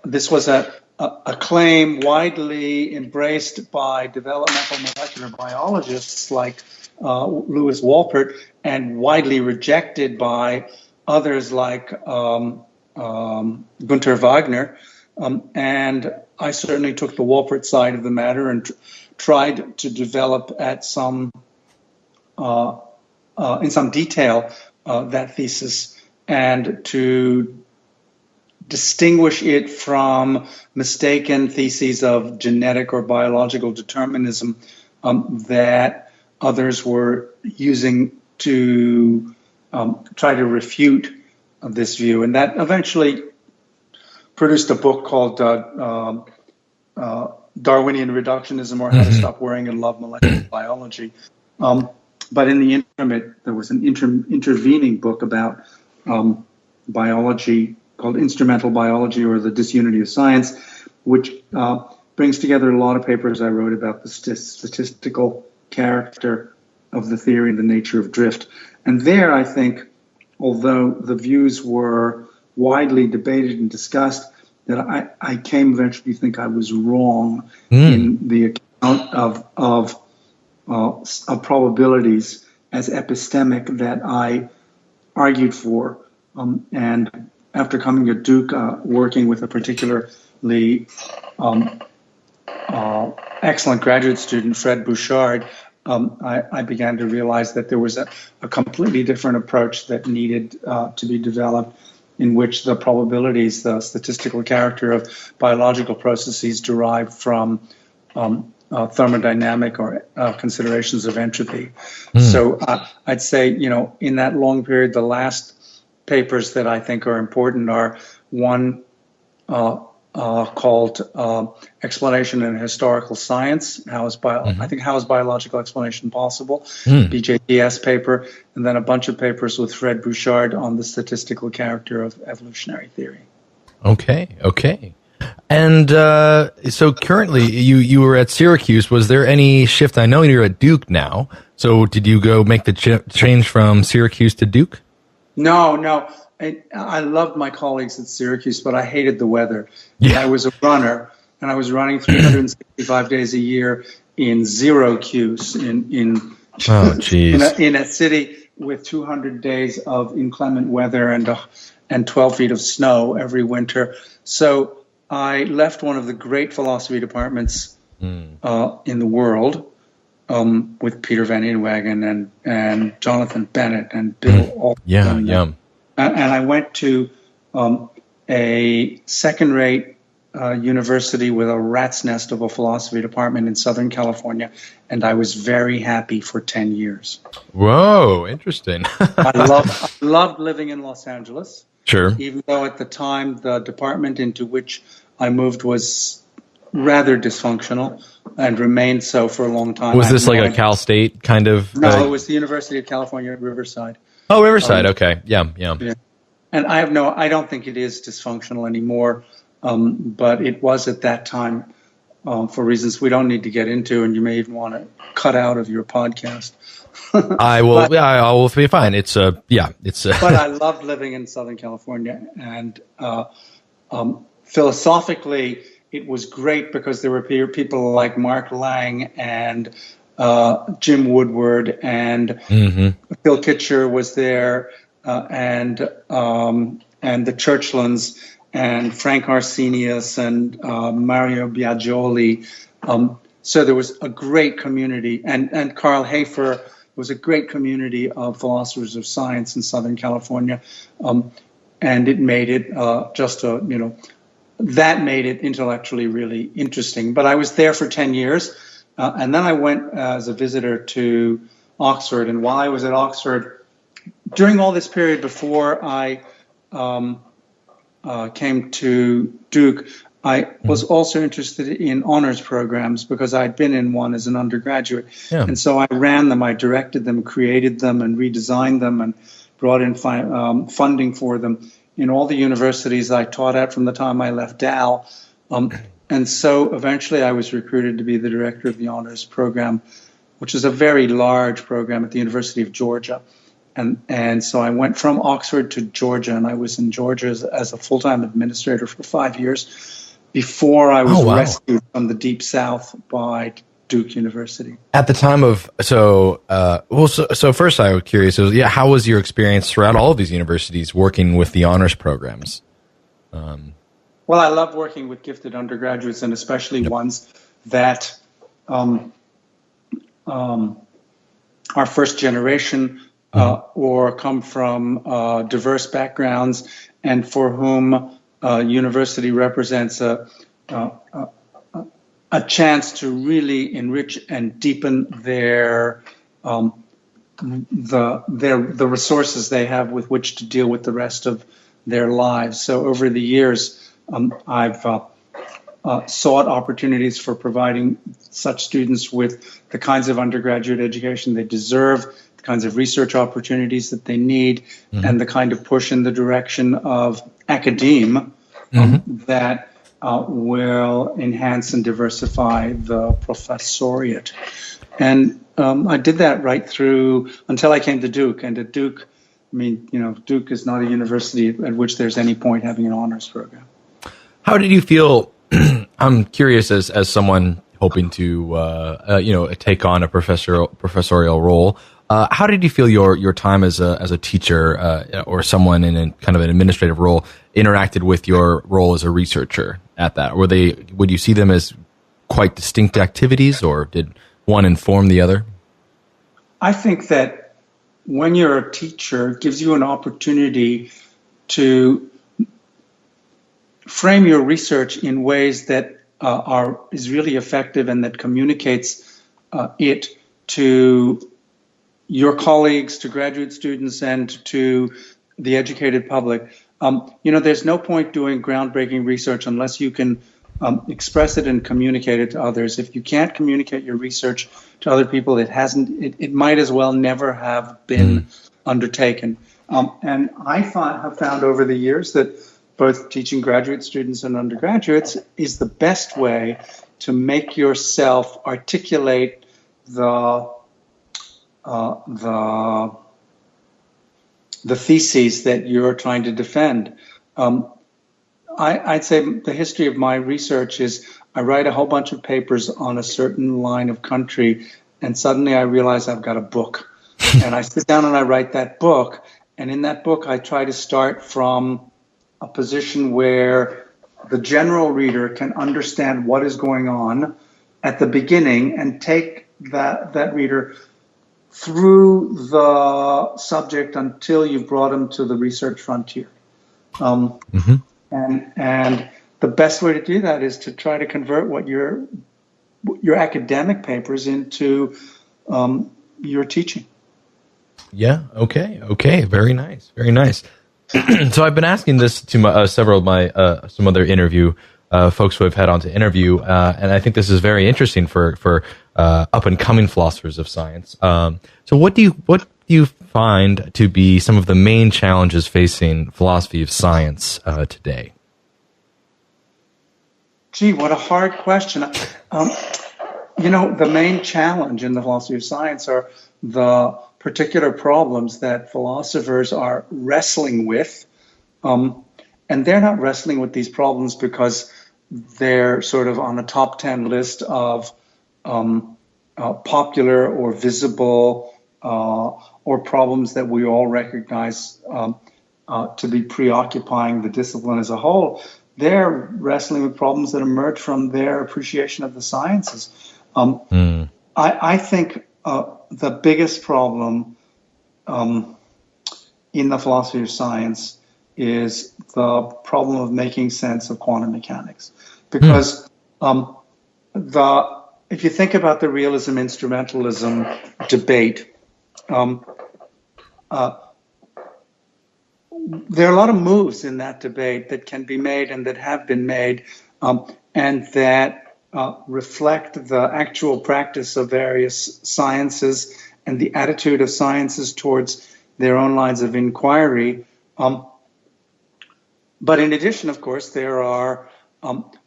this was a a claim widely embraced by developmental molecular biologists like Lewis Wolpert, and widely rejected by others like Gunther Wagner. And I certainly took the Wolpert side of the matter and tried to develop at some in some detail that thesis, and to distinguish it from mistaken theses of genetic or biological determinism that others were using to try to refute this view. And that eventually produced a book called Darwinian Reductionism, or How to Stop Worrying and Love Molecular Biology. But in the interim, there was an intervening book about biology called Instrumental Biology, or the Disunity of Science, which brings together a lot of papers I wrote about the statistical character of the theory and the nature of drift. And there, I think, although the views were widely debated and discussed, that I came eventually to think I was wrong in the account of probabilities as epistemic that I argued for. And after coming to Duke, working with a particularly excellent graduate student, Fred Bouchard, I began to realize that there was a completely different approach that needed to be developed, in which the probabilities, the statistical character of biological processes, derived from thermodynamic or considerations of entropy. So I'd say, in that long period, the last papers that I think are important are one called Explanation in Historical Science. How is biological explanation possible? BJPS paper, and then a bunch of papers with Fred Bouchard on the statistical character of evolutionary theory. Okay. And so currently you were at Syracuse. Was there any shift? I know you're at Duke now. So did you go make the change from Syracuse to Duke? No. I loved my colleagues at Syracuse, but I hated the weather. Yeah. I was a runner, and I was running 365 days a year in zero Qs in a city with 200 days of inclement weather and 12 feet of snow every winter. So I left one of the great philosophy departments in the world, with Peter Van Inwagen and Jonathan Bennett and Bill Alton. And I went to a second-rate university with a rat's nest of a philosophy department in Southern California, and I was very happy for 10 years. Whoa, interesting. I loved living in Los Angeles. Sure. Even though at the time the department into which I moved was rather dysfunctional and remained so for a long time. Was this like a Cal State kind of? No, it was the University of California at Riverside. Oh, Riverside. Okay. Yeah. And I don't think it is dysfunctional anymore, but it was at that time for reasons we don't need to get into, and you may even want to cut out of your podcast. I will. I will be fine. It's But I loved living in Southern California, and philosophically, it was great because there were people like Mark Lang and Jim Woodward and Phil Kitcher was there, and the Churchlands and Frank Arsenius and Mario Biagioli. So there was a great community, and Carl Hafer was a great community of philosophers of science in Southern California, and it made it that made it intellectually really interesting. But I was there for 10 years. And then I went as a visitor to Oxford. And while I was at Oxford, during all this period before I came to Duke, I was also interested in honors programs because I'd been in one as an undergraduate. Yeah. And so I ran them, I directed them, created them, and redesigned them, and brought in funding for them in all the universities I taught at from the time I left Dal. And so eventually I was recruited to be the director of the honors program, which is a very large program at the University of Georgia. And so I went from Oxford to Georgia, and I was in Georgia as a full-time administrator for 5 years. before I was rescued from the Deep South by Duke University. At the time of so first I was curious. How was your experience throughout all of these universities working with the honors programs? Well, I love working with gifted undergraduates, and especially ones that are first generation or come from diverse backgrounds, and for whom university represents a chance to really enrich and deepen their the resources they have with which to deal with the rest of their lives. So over the years, I've sought opportunities for providing such students with the kinds of undergraduate education they deserve, the kinds of research opportunities that they need, and the kind of push in the direction of academe that will enhance and diversify the professoriate. And I did that right through until I came to Duke. And at Duke, Duke is not a university at which there's any point having an honors program. How did you feel? I'm curious, as someone hoping to take on a professorial role. How did you feel your time as a teacher or someone in a kind of an administrative role interacted with your role as a researcher at that? Would you see them as quite distinct activities, or did one inform the other? I think that when you're a teacher, it gives you an opportunity to frame your research in ways that is really effective and that communicates it to your colleagues, to graduate students, and to the educated public. There's no point doing groundbreaking research unless you can express it and communicate it to others. If you can't communicate your research to other people, it might as well never have been undertaken. And I have found over the years that both teaching graduate students and undergraduates is the best way to make yourself articulate the theses that you're trying to defend. I'd say the history of my research is I write a whole bunch of papers on a certain line of country, and suddenly I realize I've got a book. And I sit down and I write that book, and in that book I try to start from a position where the general reader can understand what is going on at the beginning and take that reader through the subject until you've brought them to the research frontier. And the best way to do that is to try to convert what your academic papers into your teaching. Yeah. Okay. Very nice. Very nice. So I've been asking this to several of my some other interview folks who I've had on to interview, and I think this is very interesting for up and coming philosophers of science. So what do you find to be some of the main challenges facing philosophy of science today? Gee, what a hard question. The main challenge in the philosophy of science are the particular problems that philosophers are wrestling with. And they're not wrestling with these problems because they're sort of on a top 10 list of popular or visible or problems that we all recognize to be preoccupying the discipline as a whole. They're wrestling with problems that emerge from their appreciation of the sciences. I think the biggest problem in the philosophy of science is the problem of making sense of quantum mechanics. Because if you think about the realism instrumentalism debate, there are a lot of moves in that debate that can be made and that have been made, and that reflect the actual practice of various sciences and the attitude of sciences towards their own lines of inquiry. But in addition, of course, there are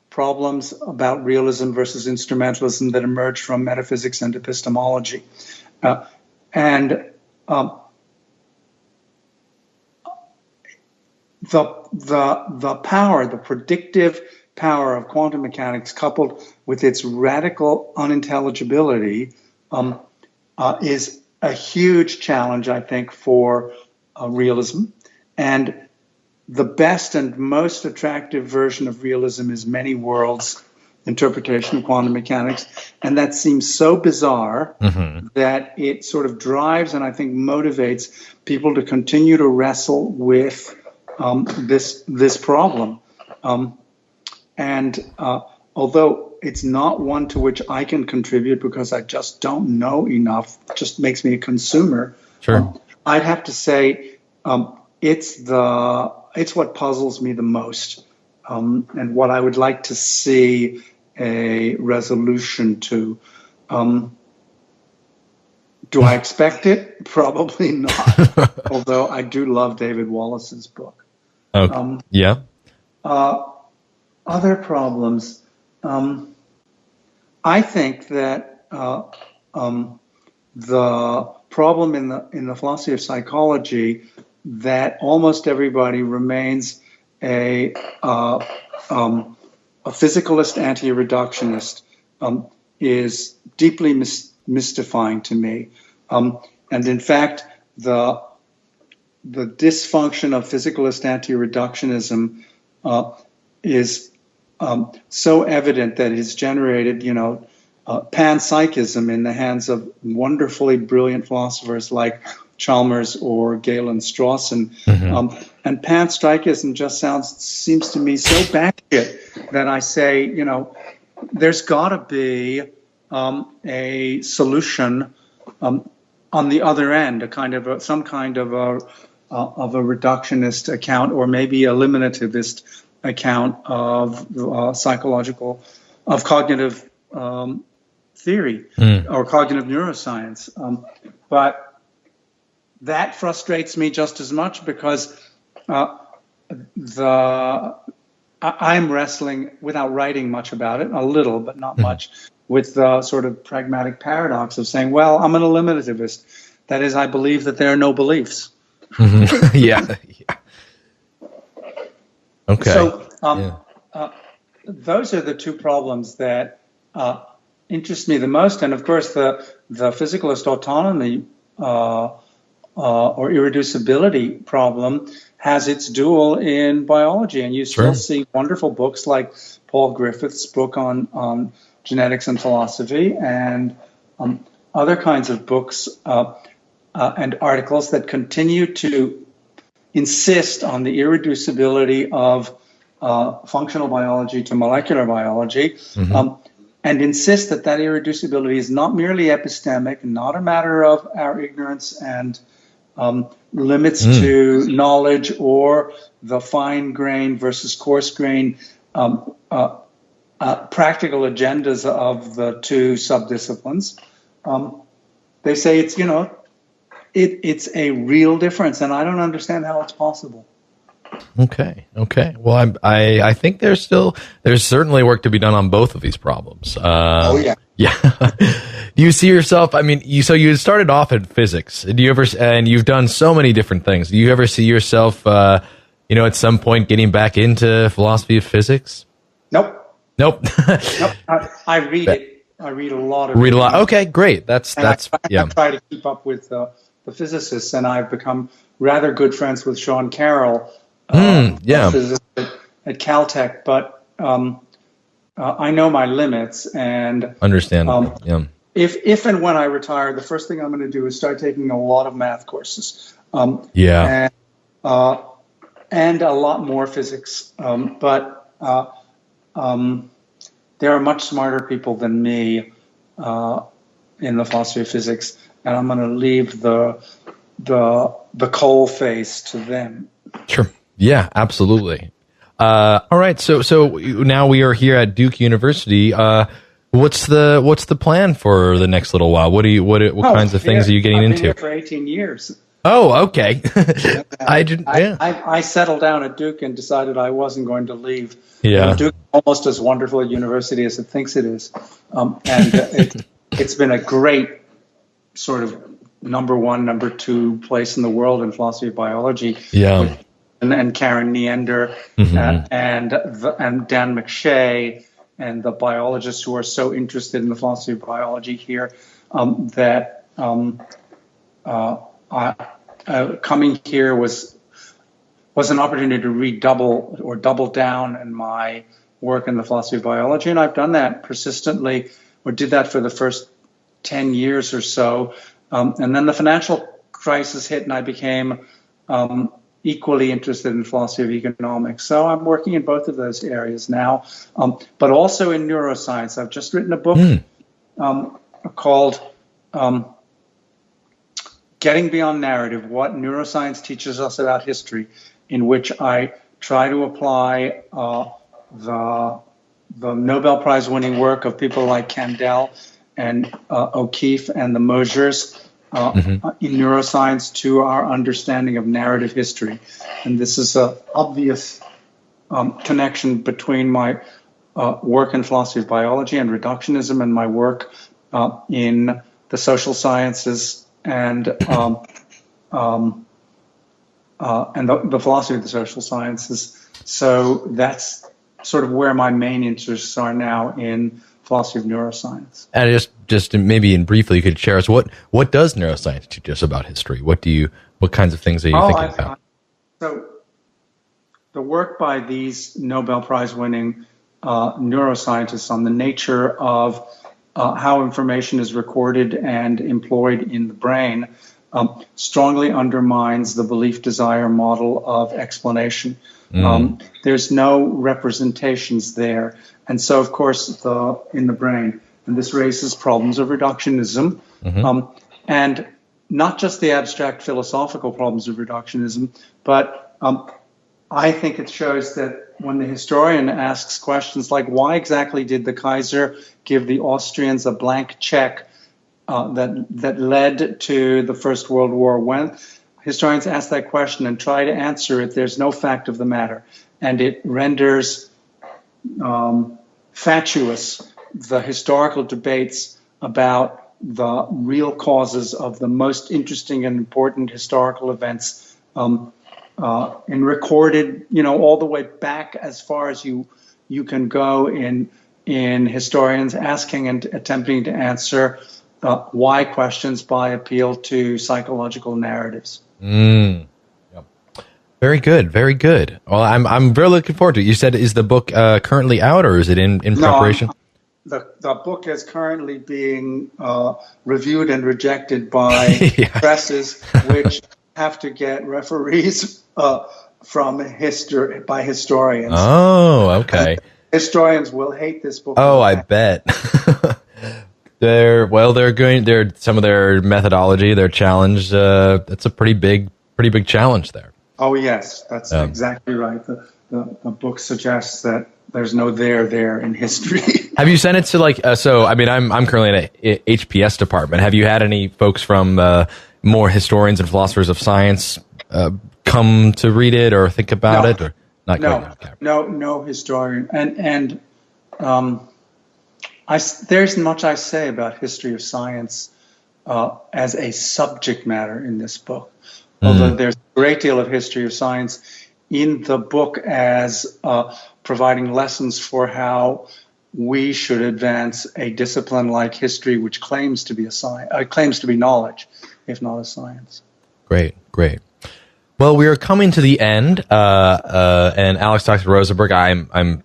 problems about realism versus instrumentalism that emerge from metaphysics and epistemology. And the power, the predictive power of quantum mechanics, coupled with its radical unintelligibility, is a huge challenge, I think, for realism. And the best and most attractive version of realism is many worlds interpretation of quantum mechanics. And that seems so bizarre that it sort of drives and I think motivates people to continue to wrestle with this problem. Although it's not one to which I can contribute because I just don't know enough, it just makes me a consumer. Sure. I'd have to say it's what puzzles me the most, and what I would like to see a resolution to. Do I expect it? Probably not. Although I do love David Wallace's book. Okay. Yeah. Other problems. I think that the problem in the philosophy of psychology that almost everybody remains a physicalist anti-reductionist is deeply mystifying to me. And in fact, the dysfunction of physicalist anti-reductionism is so evident that it has generated, panpsychism in the hands of wonderfully brilliant philosophers like Chalmers or Galen Strawson. And panpsychism just seems to me so batshit that I say, there's got to be a solution on the other end, some kind of a reductionist account, or maybe a eliminativist account of cognitive theory or cognitive neuroscience. But that frustrates me just as much because I'm wrestling, without writing much about it, a little, but not much, with the sort of pragmatic paradox of saying, well, I'm an eliminativist. That is, I believe that there are no beliefs. Yeah. Okay. So those are the two problems that interest me the most. And of course, the physicalist autonomy or irreducibility problem has its dual in biology. And you still see wonderful books like Paul Griffith's book on genetics and philosophy, and other kinds of books and articles that continue to insist on the irreducibility of functional biology to molecular biology, and insist that irreducibility is not merely epistemic, not a matter of our ignorance and limits to knowledge, or the fine-grained versus coarse-grained practical agendas of the two subdisciplines. They say it's a real difference, and I don't understand how it's possible. Okay. Well, I think there's certainly work to be done on both of these problems. Yeah. Do you see yourself? I mean, you started off in physics. Do you ever? And you've done so many different things. Do you ever see yourself, at some point getting back into philosophy of physics? Nope. Nope. I read it. I read a lot of. Read a lot. Okay, great. I try to keep up with the physicists, and I've become rather good friends with Sean Carroll, physicist at Caltech. But I know my limits, and understandable. If and when I retire, the first thing I'm going to do is start taking a lot of math courses. And a lot more physics. But there are much smarter people than me in the philosophy of physics, and I'm going to leave the coal face to them. Sure. Yeah, absolutely. All right. So now we are here at Duke University. What's the plan for the next little while? What kinds of things are you getting into? I've been here for 18 years. Oh, okay. I settled down at Duke and decided I wasn't going to leave. Yeah. Duke is almost as wonderful a university as it thinks it is. And it's been a great sort of number one, number two place in the world in philosophy of biology. Yeah. and Karen Neander and Dan McShay and the biologists who are so interested in the philosophy of biology here, coming here was an opportunity to redouble double down in my work in the philosophy of biology, and I've done that persistently, or did that for the first 10 years or so, and then the financial crisis hit, and I became equally interested in philosophy of economics. So I'm working in both of those areas now, but also in neuroscience. I've just written a book called Getting Beyond Narrative, What Neuroscience Teaches Us About History, in which I try to apply the Nobel Prize winning work of people like Kandel and O'Keefe and the Mosers in neuroscience to our understanding of narrative history. And this is an obvious connection between my work in philosophy of biology and reductionism and my work in the social sciences and the philosophy of the social sciences. So that's sort of where my main interests are now in philosophy of neuroscience. And just maybe briefly, you could share us what does neuroscience teach us about history? What kinds of things are you thinking about? So the work by these Nobel Prize winning neuroscientists on the nature of how information is recorded and employed in the brain strongly undermines the belief-desire model of explanation. There's no representations there. And so, of course, in the brain, and this raises problems of reductionism, and not just the abstract philosophical problems of reductionism, but I think it shows that when the historian asks questions like, why exactly did the Kaiser give the Austrians a blank check that led to the First World War? When historians ask that question and try to answer it, there's no fact of the matter. And it renders fatuous the historical debates about the real causes of the most interesting and important historical events and recorded, all the way back as far as you can go in historians asking and attempting to answer why questions by appeal to psychological narratives. Yep. Very good, very good. Well, I'm very looking forward to it. You said, is the book currently out, or is it in preparation? The book is currently being reviewed and rejected by presses, which have to get referees from historians. Oh, okay. Historians will hate this book. Oh, I bet. They're some of their methodology, their challenge. It's a pretty big challenge there. Oh yes, that's exactly right. The book suggests that there's no there in history. Have you sent it to so? I mean, I'm currently in a HPS department. Have you had any folks from more historians and philosophers of science come to read it or think about it, or not? No historian, and there's much I say about history of science as a subject matter in this book, although there's a great deal of history of science in the book as providing lessons for how we should advance a discipline like history, which claims to be claims to be knowledge, if not a science. Great. Well, we are coming to the end, and Alex Rosenberg, I'm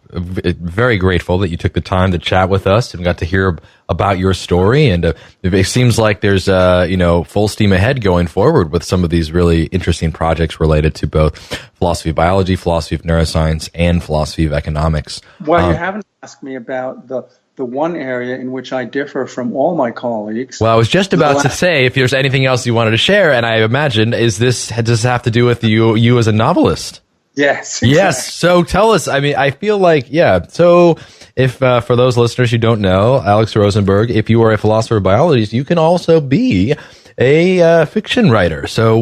very grateful that you took the time to chat with us and got to hear about your story. And it seems like there's full steam ahead going forward with some of these really interesting projects related to both philosophy of biology, philosophy of neuroscience, and philosophy of economics. Well, you haven't asked me about the one area in which I differ from all my colleagues. Well, I was just about to say if there's anything else you wanted to share, and I imagine, does this have to do with you as a novelist? Yes. Exactly. Yes. So tell us, I mean, I feel like, so if for those listeners who don't know, Alex Rosenberg, if you are a philosopher of biology, you can also be a fiction writer. So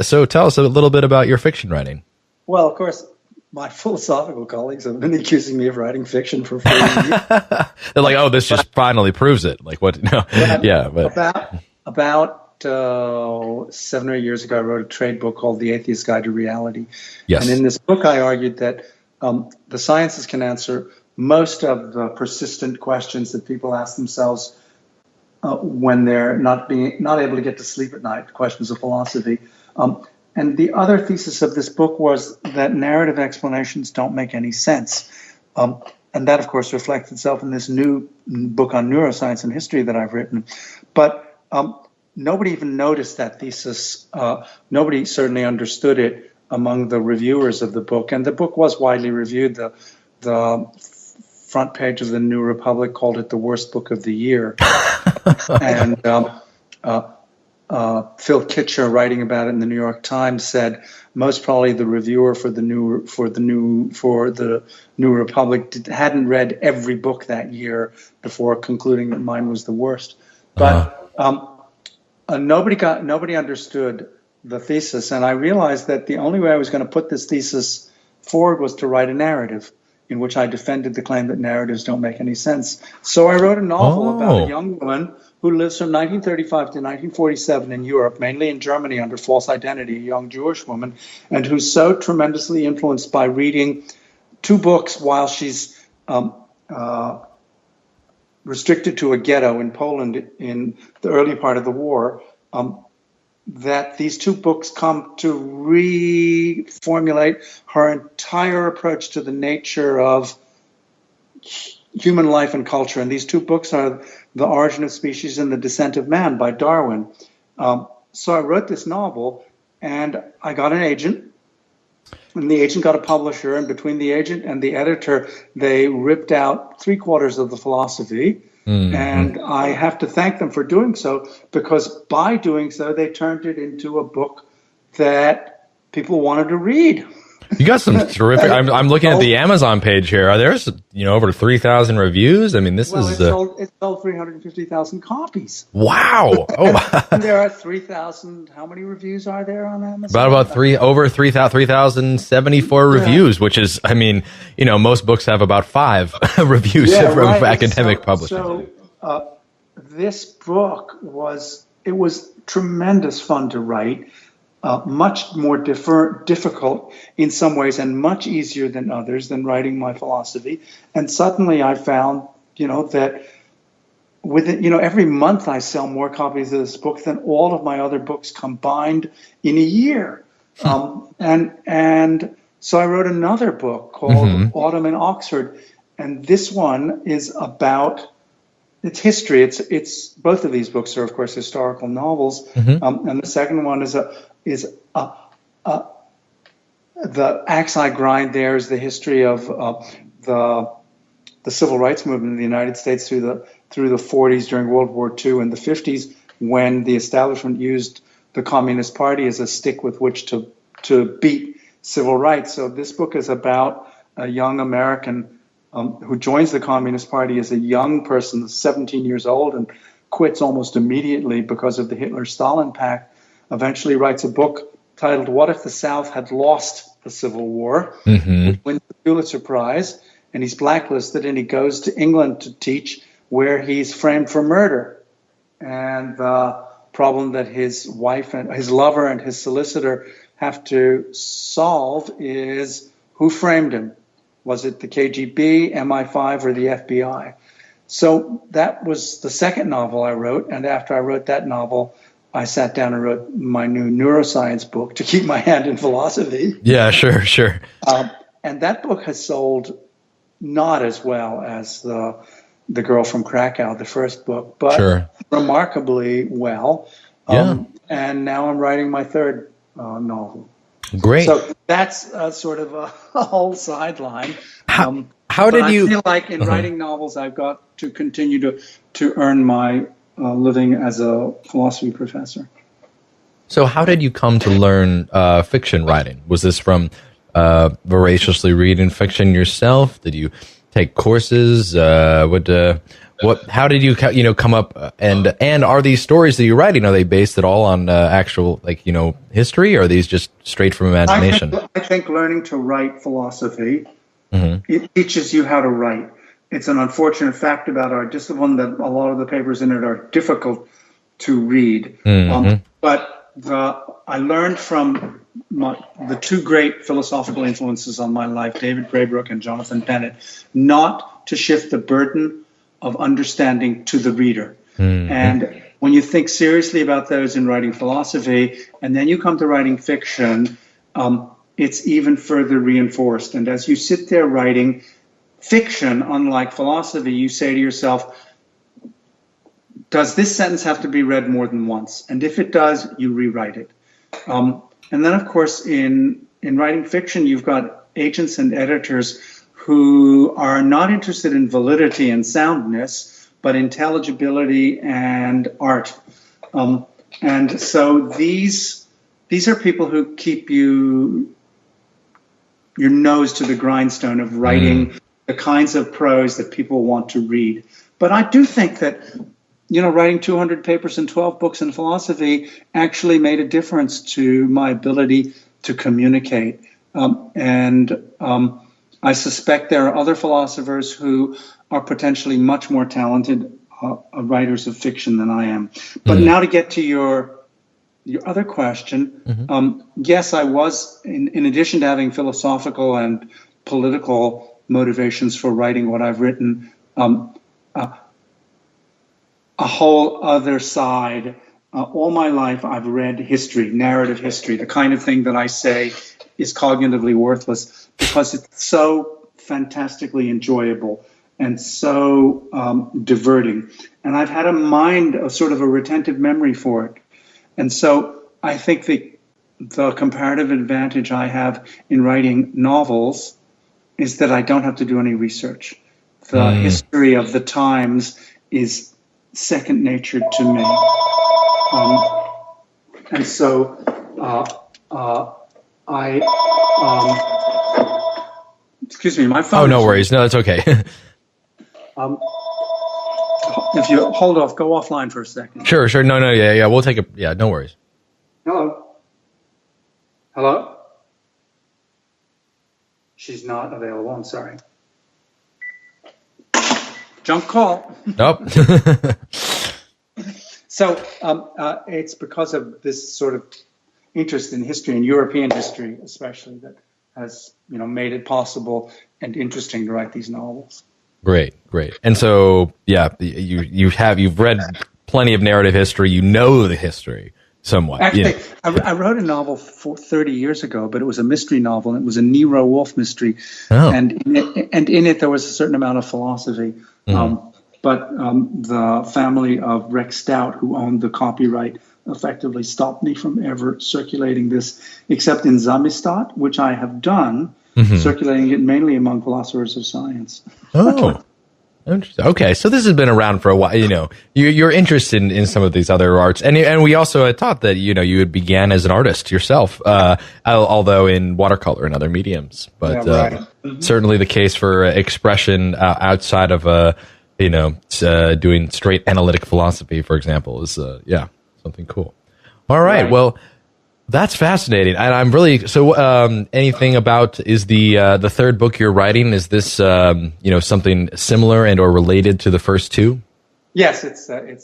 so tell us a little bit about your fiction writing. Well, of course, my philosophical colleagues have been accusing me of writing fiction for 40 years. They're like, oh, this just finally proves it. Like what? No. But About 7 or 8 years ago, I wrote a trade book called The Atheist Guide to Reality. Yes. And in this book, I argued that the sciences can answer most of the persistent questions that people ask themselves when they're not able to get to sleep at night, questions of philosophy. And the other thesis of this book was that narrative explanations don't make any sense. And that, of course, reflects itself in this new book on neuroscience and history that I've written. But nobody even noticed that thesis. Nobody certainly understood it among the reviewers of the book. And the book was widely reviewed. The front page of the New Republic called it the worst book of the year. And Phil Kitcher, writing about it in the New York Times, said most probably the reviewer for the New Republic hadn't read every book that year before concluding that mine was the worst. But nobody understood the thesis, and I realized that the only way I was going to put this thesis forward was to write a narrative in which I defended the claim that narratives don't make any sense. So I wrote a novel about a young woman who lives from 1935 to 1947 in Europe, mainly in Germany under false identity, a young Jewish woman, and who's so tremendously influenced by reading two books while she's restricted to a ghetto in Poland in the early part of the war, that these two books come to reformulate her entire approach to the nature of human life and culture. And these two books are The Origin of Species and The Descent of Man by Darwin. So I wrote this novel, and I got an agent, and the agent got a publisher, and between the agent and the editor, they ripped out 3/4 of the philosophy. And I have to thank them for doing so, because by doing so, they turned it into a book that people wanted to read. You got some terrific. I'm looking at the Amazon page here. There's over 3,000 reviews. I mean, this is it sold 350,000 copies. Wow! Oh, and there are 3,000. How many reviews are there on Amazon? About 3,074 reviews, which is, I mean, most books have about 5 reviews from academic publishers. So this book was tremendous fun to write. Much more difficult in some ways and much easier than others than writing my philosophy. And suddenly I found, that every month I sell more copies of this book than all of my other books combined in a year. And so I wrote another book called Autumn in Oxford. And this one is about it's history. It's both of these books are, of course, historical novels. And the second one is the axe I grind there is the history of the civil rights movement in the United States through the 40s during World War II and the 50s, when the establishment used the Communist Party as a stick with which to beat civil rights. So this book is about a young American who joins the Communist Party as a young person, 17 years old, and quits almost immediately because of the Hitler-Stalin Pact. Eventually writes a book titled "What If the South Had Lost the Civil War?" Which wins the Pulitzer Prize, and he's blacklisted, and he goes to England to teach, where he's framed for murder. And the problem that his wife and his lover and his solicitor have to solve is who framed him. Was it the KGB, MI5, or the FBI? So that was the second novel I wrote, and after I wrote that novel, I sat down and wrote my new neuroscience book to keep my hand in philosophy. Yeah, sure. And that book has sold not as well as the Girl from Krakow, the first book, but remarkably well. And now I'm writing my third novel. Great. So that's sort of a whole sideline. How did you? I feel like in writing novels, I've got to continue to earn my living as a philosophy professor. So how did you come to learn fiction writing? Was this from voraciously reading fiction yourself? Did you take courses? How did you come up? And are these stories that you're writing, are they based at all on actual history, or are these just straight from imagination? I think learning to write philosophy, it teaches you how to write. It's an unfortunate fact about our discipline that a lot of the papers in it are difficult to read. But I learned from the two great philosophical influences on my life, David Braybrook and Jonathan Bennett, not to shift the burden of understanding to the reader. And when you think seriously about those in writing philosophy, and then you come to writing fiction, it's even further reinforced. And as you sit there writing fiction, unlike philosophy, you say to yourself, does this sentence have to be read more than once? And if it does, you rewrite it. And then, of course, in writing fiction, you've got agents and editors who are not interested in validity and soundness, but intelligibility and art. And so these are people who keep your nose to the grindstone of writing the kinds of prose that people want to read. But I do think that, writing 200 papers and 12 books in philosophy actually made a difference to my ability to communicate. I suspect there are other philosophers who are potentially much more talented writers of fiction than I am. But now to get to your other question, yes, I was, in addition to having philosophical and political motivations for writing what I've written, a whole other side. All my life, I've read history, narrative history, the kind of thing that I say is cognitively worthless because it's so fantastically enjoyable and so diverting. And I've had a sort of a retentive memory for it. And so I think the comparative advantage I have in writing novels is that I don't have to do any research. The history of the times is second nature to me. And so excuse me, my phone. Oh, no worries. No, that's okay. If you hold off, go offline for a second. Sure. No, yeah. We'll take no worries. Hello? She's not available. I'm sorry. Junk call. Nope. So it's because of this sort of interest in history and European history, especially, that has made it possible and interesting to write these novels. Great. And so, yeah, you've read plenty of narrative history. You know the history somewhat. Actually, I wrote a novel 30 years ago, but it was a mystery novel, and it was a Nero Wolfe mystery. Oh. And in it there was a certain amount of philosophy. But the family of Rex Stout, who owned the copyright, effectively stopped me from ever circulating this, except in Zamistad, which I have done, circulating it mainly among philosophers of science. Oh, interesting. Okay, so this has been around for a while. You're interested in some of these other arts, and we also had taught that you began as an artist yourself, although in watercolor and other mediums. But certainly the case for expression outside of doing straight analytic philosophy, for example, is something cool. All right. Well, that's fascinating, and I'm really anything about is the third book you're writing? Is this something similar and or related to the first two? Yes, it's a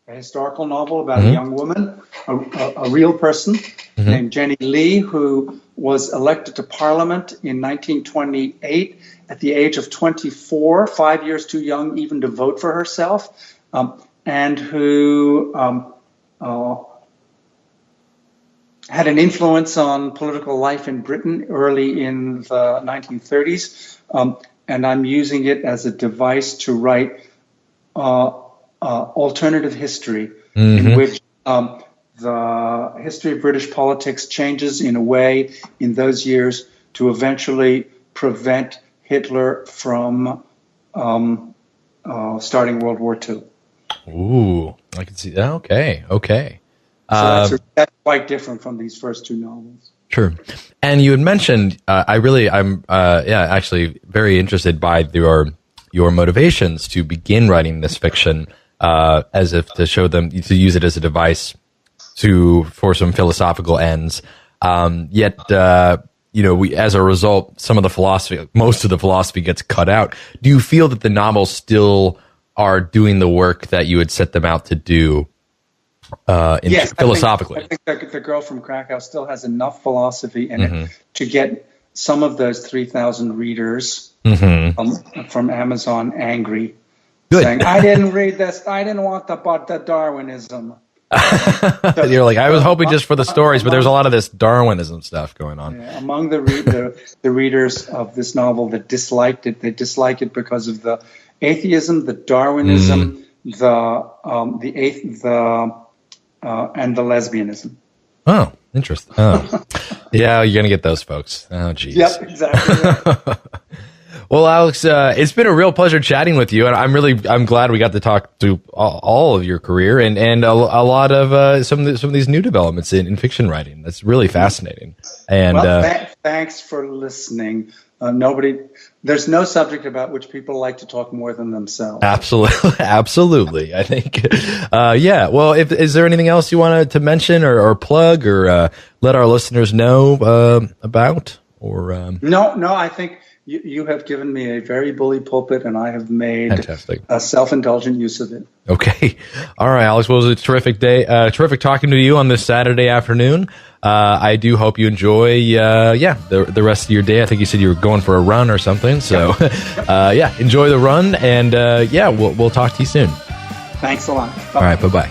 historical novel about a young woman, a real person named Jenny Lee, who was elected to Parliament in 1928 at the age of 24, 5 years too young even to vote for herself, and who had an influence on political life in Britain early in the 1930s, and I'm using it as a device to write alternative history in which the history of British politics changes in a way in those years to eventually prevent Hitler from starting World War II. Ooh, I can see that. Okay. So that's quite different from these first two novels. Sure. And you had mentioned, I'm actually very interested by your motivations to begin writing this fiction, as if to show them, to use it as a device for some philosophical ends. Yet, as a result, most of the philosophy gets cut out. Do you feel that the novels still are doing the work that you had set them out to do? Yes, philosophically. I think the Girl from Krakow still has enough philosophy in it to get some of those 3,000 readers from Amazon angry, saying, "I didn't read this. I didn't want the Darwinism." You're like, I was hoping just for the stories, but there's a lot of this Darwinism stuff going on. Yeah, among the readers of this novel that disliked it, they disliked it because of the atheism, the Darwinism, and the lesbianism. Oh, interesting. Oh. Yeah, you're gonna get those folks. Oh, geez. Yep, exactly. Well, Alex, it's been a real pleasure chatting with you, and I'm glad we got to talk through all of your career and a lot of some of these new developments in fiction writing. That's really fascinating. And thanks for listening. There's no subject about which people like to talk more than themselves. Absolutely. I think, yeah. Well, is there anything else you wanted to mention or plug or let our listeners know about? Or No, I think. You have given me a very bully pulpit, and I have made fantastic. A self-indulgent use of it. Okay. All right, Alex. Well, it was a terrific day. Terrific talking to you on this Saturday afternoon. I do hope you enjoy, the rest of your day. I think you said you were going for a run or something. So, enjoy the run, and we'll talk to you soon. Thanks a lot. Bye. All right, bye-bye.